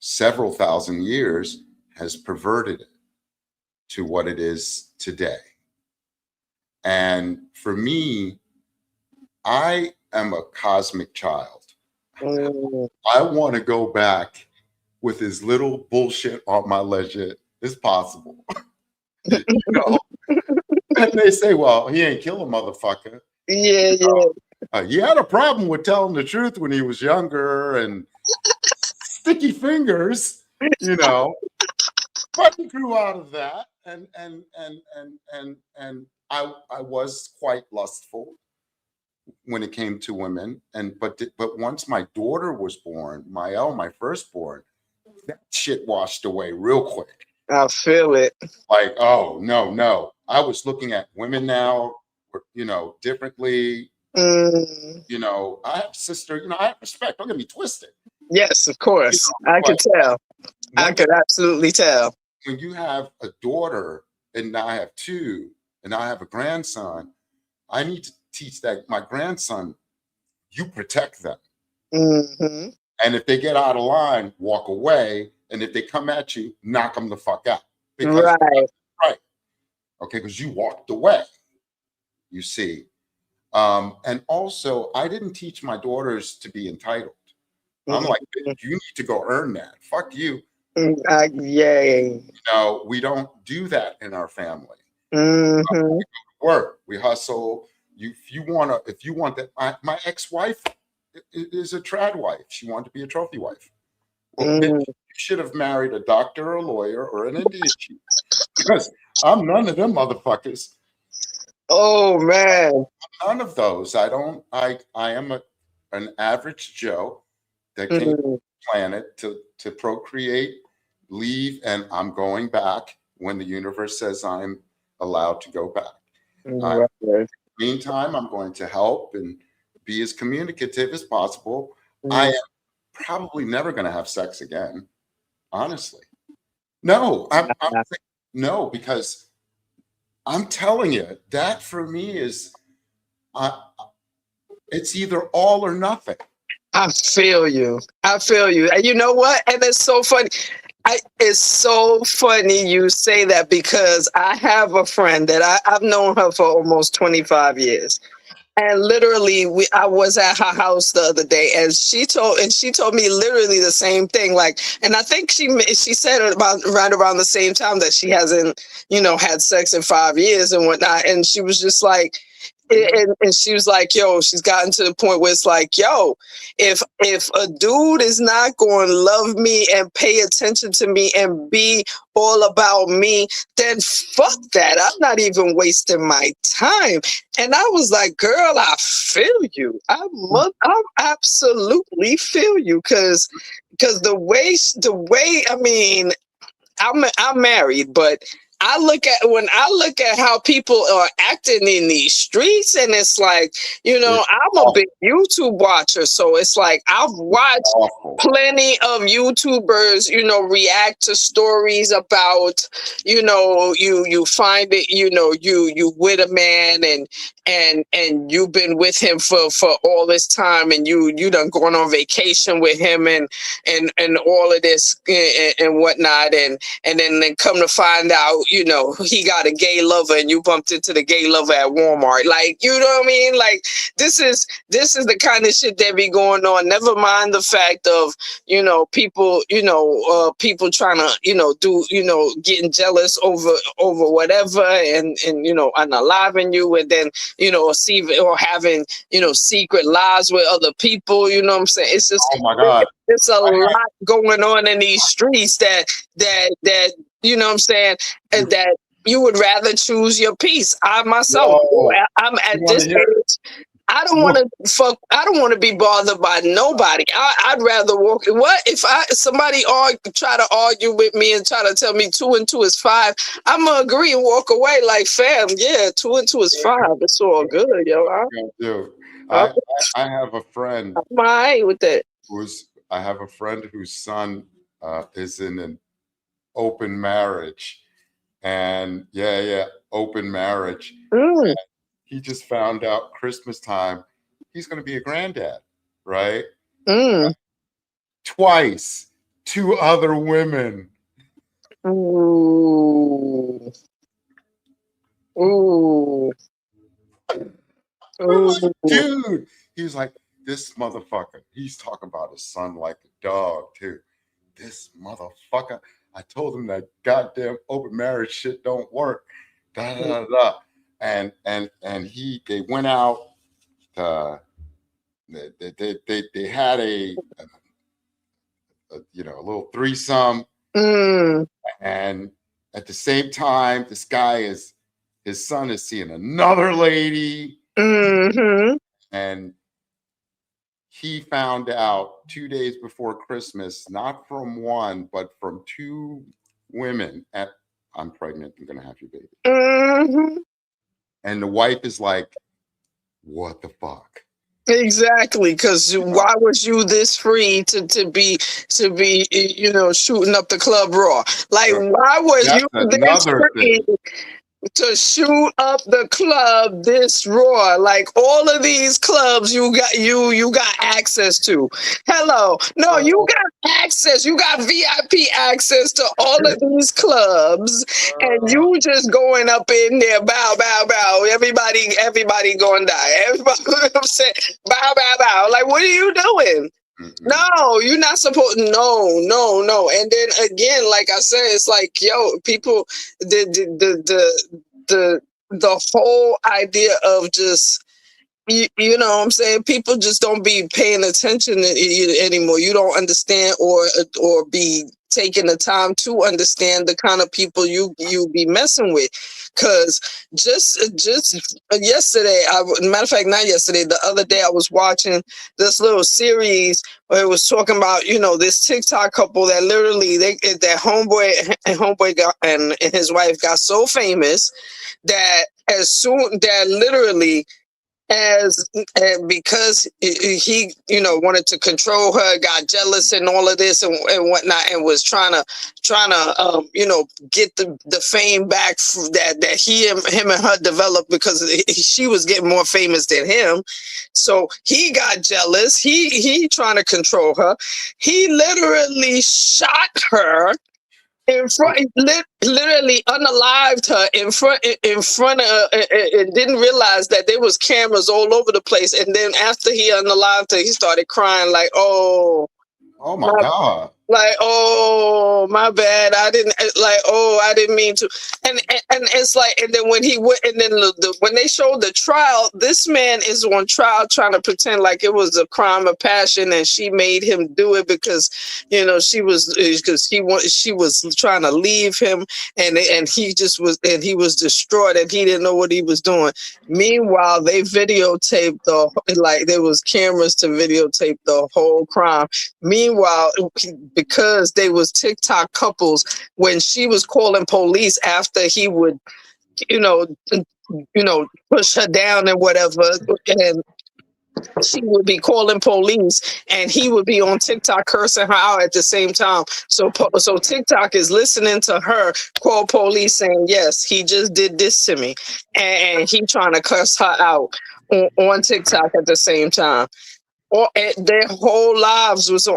S1: several thousand years has perverted it to what it is today. And for me, I am a cosmic child. I want to go back with as little bullshit on my ledger as possible. You know? And they say, well, he ain't kill a motherfucker.
S2: Yeah.
S1: He had a problem with telling the truth when he was younger and sticky fingers, you know. but he grew out of that, and I was quite lustful when it came to women, but once my daughter was born, my firstborn, that shit washed away real quick.
S2: I feel it.
S1: Like, oh no, I was looking at women now, differently.
S2: Mm,
S1: I have a sister. I have respect. Don't get me twisted.
S2: yes, of course. I could
S1: But
S2: tell. I could absolutely tell.
S1: when you have a daughter, and now I have two, and now I have a grandson, I need to teach that my grandson, you protect them.
S2: Mm-hmm.
S1: And if they get out of line, walk away. And if they come at you, knock them the fuck out. Because right. Okay, because you walked away, you see. And also, I didn't teach my daughters to be entitled. I'm like, you need to go earn that. Fuck you.
S2: Yay.
S1: We don't do that in our family.
S2: Mm-hmm.
S1: We work, we hustle. If you want that, my ex-wife is a trad wife. She wanted to be a trophy wife. Well, you should have married a doctor or a lawyer or an Indian chief, because I'm none of them motherfuckers.
S2: Oh man,
S1: none of those. I am an average Joe that came to the planet to procreate, leave, and I'm going back when the universe says I'm allowed to go back. Meantime, I'm going to help and be as communicative as possible. I am probably never going to have sex again, honestly. No, no, because I'm telling you, that for me is, it's either all or nothing.
S2: I feel you. And you know what? And it's so funny. It's so funny you say that, because I have a friend that I've known her for almost 25 years. And literally, I was at her house the other day, and she told me literally the same thing. Like, and I think she said it right around the same time that she hasn't, had sex in 5 years and whatnot. And she was just like, and she was like, yo, she's gotten to the point where it's like, yo, if a dude is not going to love me and pay attention to me and be all about me, then fuck that. I'm not even wasting my time. And I was like, girl, I feel you. I absolutely feel you, because the way, I mean, I'm married, but when I look at how people are acting in these streets, and it's like, I'm a big YouTube watcher, so it's like I've watched plenty of YouTubers, react to stories about, you find it, you with a man, and you've been with him for all this time, and you done gone on vacation with him, and all of this and whatnot, and then come to find out, he got a gay lover, and you bumped into the gay lover at Walmart. Like, you know what I mean? Like, this is the kind of shit that be going on. Never mind the fact of, people, people trying to, do, getting jealous over whatever, and unaliving you, and then, or having, secret lives with other people. You know what I'm saying? It's just,
S1: oh my God,
S2: it's a lot going on in these streets that you know what I'm saying, and that you would rather choose your peace. I myself, I'm at this age. I don't want to fuck. I don't want to be bothered by nobody. I'd rather walk. What if somebody try to argue with me and try to tell me 2 and 2 is 5? I'm gonna agree and walk away like, fam. Yeah, 2 and 2 is 5. It's all good, yo.
S1: I have a friend.
S2: I'm all right with that.
S1: I have a friend whose son is in an open marriage, and open marriage. He just found out Christmas time he's going to be a granddad, right? Twice, 2 other women.
S2: Ooh.
S1: Like, dude, he was like, this motherfucker. He's talking about his son like a dog too. This motherfucker. I told him that goddamn open marriage shit don't work. Da da da. And they went out. They had a little threesome. And at the same time, his son is seeing another lady. And he found out 2 days before Christmas, not from one, but from two women I'm pregnant, I'm going to have your baby. And the wife is like, what the fuck?
S2: Exactly, because why was you this free to be shooting up the club raw? Like, why was you this free to shoot up the club this raw? Like, all of these clubs you got access to. Hello, no, you got access. You got VIP access to all of these clubs, and you just going up in there, bow, bow, bow. Everybody going to die. Everybody, I'm saying, bow, bow, bow. Like, what are you doing? No, you're not supposed. No. And then again, like I said, it's like, yo, people, the whole idea of just, you know what I'm saying? People just don't be paying attention anymore. You don't understand or be taking the time to understand the kind of people you be messing with. Because just yesterday, matter of fact, not yesterday, the other day, I was watching this little series where it was talking about, this TikTok couple that literally that homeboy got, and his wife got so famous that literally, because he wanted to control her, got jealous and all of this and whatnot, and was trying to get the fame back that him and her developed, because she was getting more famous than him. So he got jealous. He trying to control her. He literally shot her in front, literally unalived her in front of, and didn't realize that there was cameras all over the place. And then after he unalived her, he started crying like, "Oh
S1: my God."
S2: Like, oh, my bad. I didn't mean to. And it's like, and then when he went, and then when they showed the trial, this man is on trial trying to pretend like it was a crime of passion, and she made him do it because, she was trying to leave him, and he was distraught, and he didn't know what he was doing. Meanwhile, they videotaped there was cameras to videotape the whole crime. Meanwhile, because they was TikTok couples, when she was calling police after he would, push her down and whatever, and she would be calling police, and he would be on TikTok cursing her out at the same time. So TikTok is listening to her call police saying, yes, he just did this to me, and he trying to curse her out on TikTok at the same time. Their whole lives was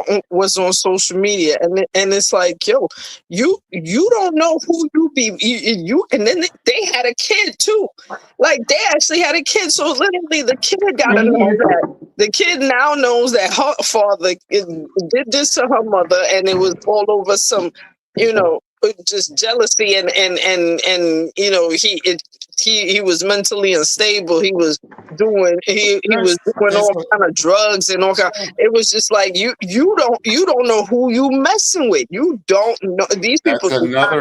S2: on social media, and it's like, yo, you don't know who you be, you and then they had a kid too, like they actually had a kid. So literally, the kid gotta know that the kid now knows that her father did this to her mother, and it was all over some, just jealousy, and he was mentally unstable. He was doing all kind of drugs and all kind. It was just like you don't know who you messing with. You don't know these people. You do not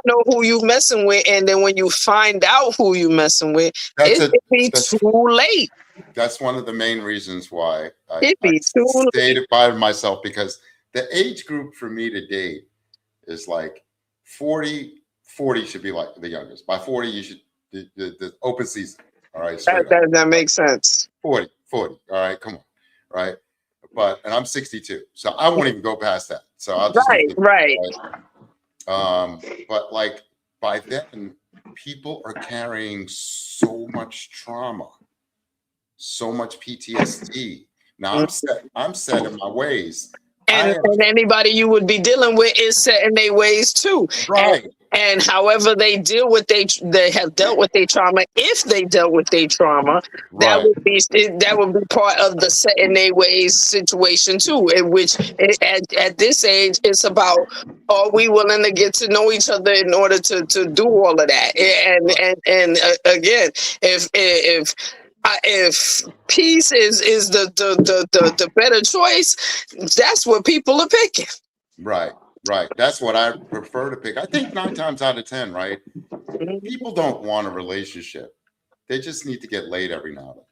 S2: know who you messing with, and then when you find out who you messing with, it be too late.
S1: That's one of the main reasons why I stayed by myself, because the age group for me to date is like 40 should be like the youngest. By 40, you should the open season. All right,
S2: that makes sense.
S1: 40. All right, come on, right? And I'm 62, so I won't even go past that. So I'll just
S2: right.
S1: But like by then, people are carrying so much trauma, so much PTSD. Now I'm set in my ways.
S2: And anybody you would be dealing with is set in their ways too.
S1: Right.
S2: And however they deal with they have dealt with their trauma, if they dealt with their trauma, that would be part of the set in their ways situation too. In which at this age, it's about, are we willing to get to know each other in order to do all of that? And again, if peace is the better choice, that's what people are picking.
S1: Right. Right. That's what I prefer to pick. I think 9 times out of 10, right?
S2: Mhm.
S1: People don't want a relationship. They just need to get laid every now and then.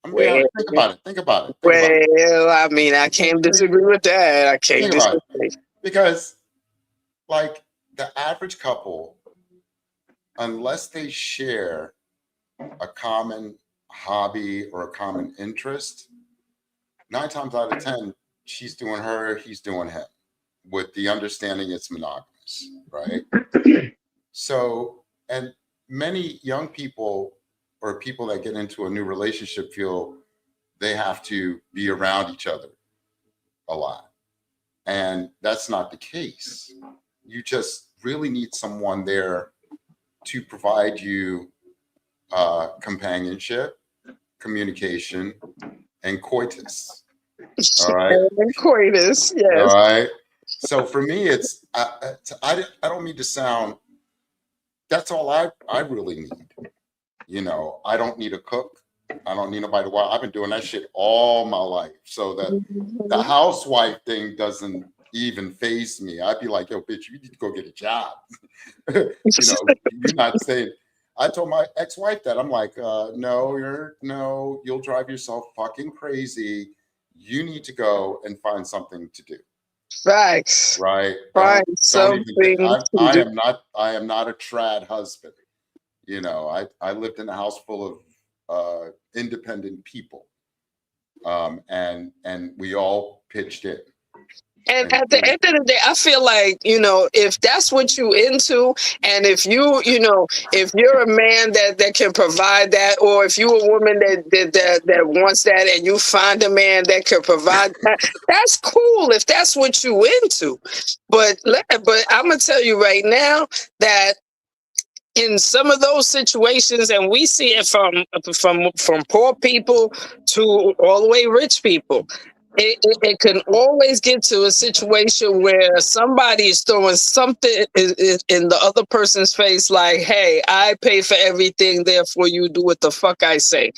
S1: I'm gonna be
S2: Well,
S1: honest. Think about it. Think about it. Think about it.
S2: well, I mean, I can't disagree with that. I can't
S1: Think about
S2: disagree.
S1: it. Because like the average couple, unless they share a common hobby or a common interest, 9 times out of 10, she's doing her, he's doing him, with the understanding it's monogamous, right? So, and many young people or people that get into a new relationship feel they have to be around each other a lot. And that's not the case. You just really need someone there to provide you companionship, communication, and coitus. All right.
S2: And coitus,
S1: All
S2: yes.
S1: right. So for me, it's I don't mean to sound. That's all I really need. You know, I don't need a cook. I don't need nobody to watch. I've been doing that shit all my life. So that the
S2: Mhm.
S1: housewife thing doesn't even faze me. I'd be like, yo, bitch, you need to go get a job. You know, you're not saying. I told my ex-wife that. I'm like, no, you'll drive yourself fucking crazy. You need to go and find something to do.
S2: Facts.
S1: Right?
S2: Find
S1: Don't even think.
S2: something to do.
S1: I am not a trad husband. You know, I lived in a house full of independent people, and we all pitched in.
S2: And
S1: And
S2: at the end of the day, I feel like, if that's what you into, and if if you're a man that can provide that, or if you're a woman that wants that, and you find a man that can provide that, that's cool if that's what you into. But I'm gonna tell you right now that in some of those situations, and we see it from poor people to all the way rich people, it can always get to a situation where somebody is throwing something in the other person's face, like, hey, I pay for everything, therefore you do what the fuck I say.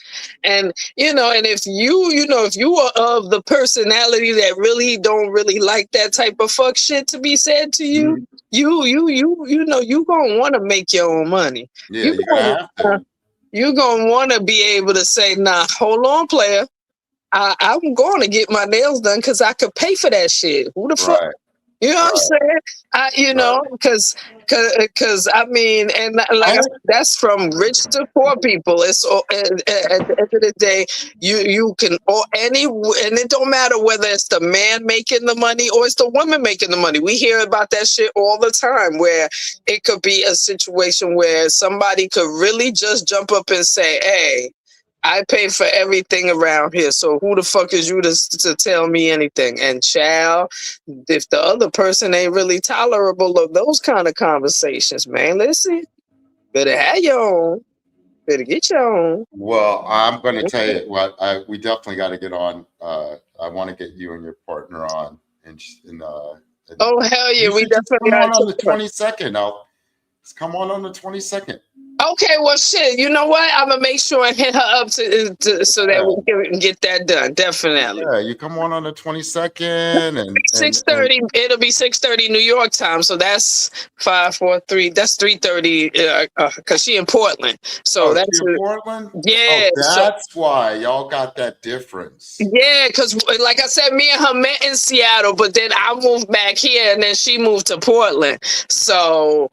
S2: And and if you are of the personality that really don't really like that type of fuck shit to be said to you, you gonna want to make your own money.
S1: yeah,
S2: You
S1: you're
S2: gonna
S1: gonna have to.
S2: you gonna want to be able to say, nah, hold on, player. I'm going to get my nails done because I could pay for that shit. Who the fuck?
S1: Right,
S2: You know what I'm
S1: right,
S2: saying?
S1: right.
S2: Because I mean, and like I
S1: I,
S2: said, that's from rich to poor people. It's at the end of the day, you can and it don't matter whether it's the man making the money or it's the woman making the money. We hear about that shit all the time, where it could be a situation where somebody could really just jump up and say, "Hey, I pay for everything around here, so who the fuck is you to tell me anything?" And child, if the other person ain't really tolerable of those kind of conversations, man, listen, better have your own, better get your own.
S1: well, I'm going to tell you what. We definitely got to get on. I want to get you and your partner on, and
S2: Oh hell yeah,
S1: you
S2: we
S1: should just
S2: definitely
S1: come
S2: gotta
S1: on
S2: talk
S1: the
S2: about
S1: 22nd. I'll just come on the 22nd.
S2: Okay, well, shit. You know what? I'm gonna make sure and hit her up so that
S1: Yeah,
S2: we can get that done. Definitely.
S1: yeah. You come on the 22nd,
S2: Six
S1: and
S2: thirty. It'll be 6:30 New York time. So that's 5, 4, 3. That's 3:30. Cause she in Portland. So
S1: oh, she
S2: that's
S1: in Portland. Oh,
S2: yeah. So
S1: that's why y'all got that difference.
S2: yeah, because like I said, me and her met in Seattle, but then I moved back here, and then she moved to Portland. So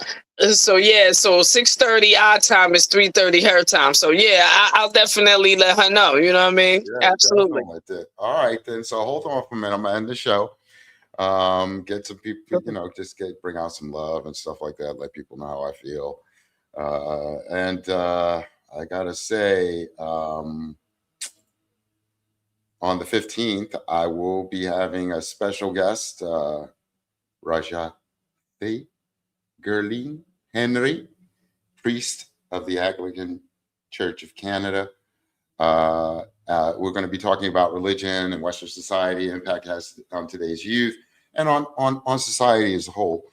S2: yeah, so 6:30 our time is 3:30 her time. So yeah, I'll definitely let her know. You know what I mean?
S1: Yeah,
S2: Absolutely.
S1: definitely. All right, then. So hold on for a minute. I'm gonna end the show. Get some people, just bring out some love and stuff like that. Let people know how I feel. And I gotta say, on the 15th, I will be having a special guest, Rajat Gerlin Henry, priest of the Anglican Church of Canada. We're going to be talking about religion and Western society, impact it has on today's youth, and on society as a whole.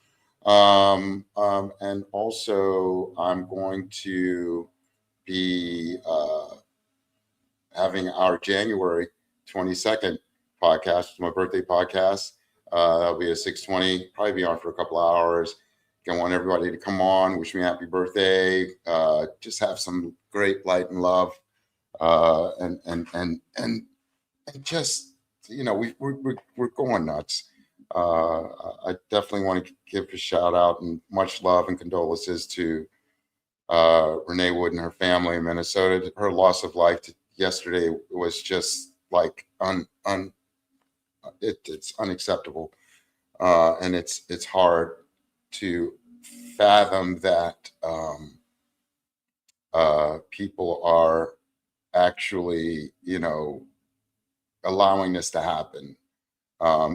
S1: And also, I'm going to be having our January 22nd podcast, my birthday podcast. That'll be at 6:20. Probably be on for a couple of hours. I want everybody to come on, wish me happy birthday, just have some great light and love, and just, you know, we're going nuts. I definitely want to give a shout out and much love and condolences to Renee Wood and her family in Minnesota. Her loss of life yesterday was just like it's unacceptable, and it's hard to fathom that people are actually, you know, allowing this to happen.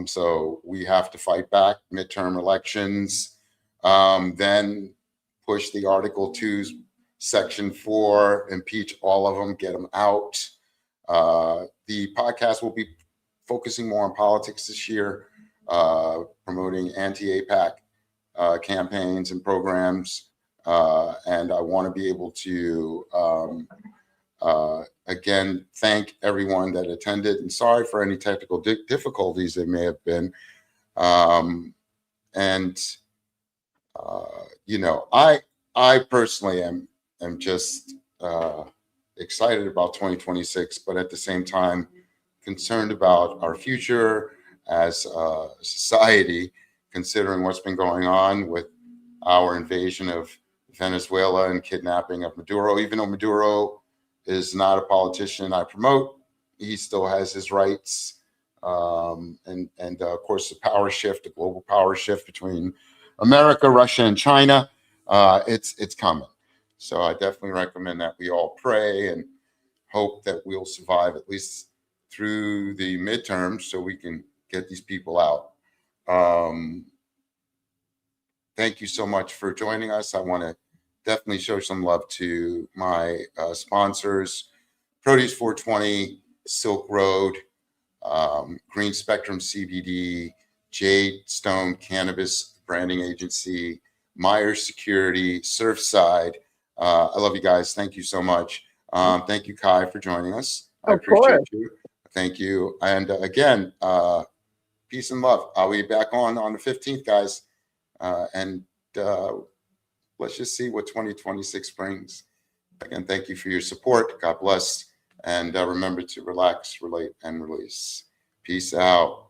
S1: So we have to fight back. Midterm elections, then push the Article 2's Section 4, impeach all of them, get them out. The podcast will be focusing more on politics this year, promoting anti-APAC campaigns and programs. And I want to be able to, again, thank everyone that attended, and sorry for any technical difficulties there may have been. You know, I personally am just excited about 2026, but at the same time, concerned about our future as a society, considering what's been going on with our invasion of Venezuela and kidnapping of Maduro. Even though Maduro is not a politician I promote, he still has his rights. And of course, the power shift, the global power shift between America, Russia, and China, it's coming. So I definitely recommend that we all pray and hope that we'll survive at least through the midterms so we can get these people out. Thank you so much for joining us. I want to definitely show some love to my sponsors, Produce 420, Silk Road, Green Spectrum CBD, Jade Stone Cannabis Branding Agency, Myers Security, Surfside. I love you guys. Thank you so much. Thank you, Kai, for joining us. I appreciate you. Thank you. And again, peace and love. I'll be back on the 15th, guys. And let's just see what 2026 brings. Again, thank you for your support. God bless. And remember to relax, relate, and release. Peace out.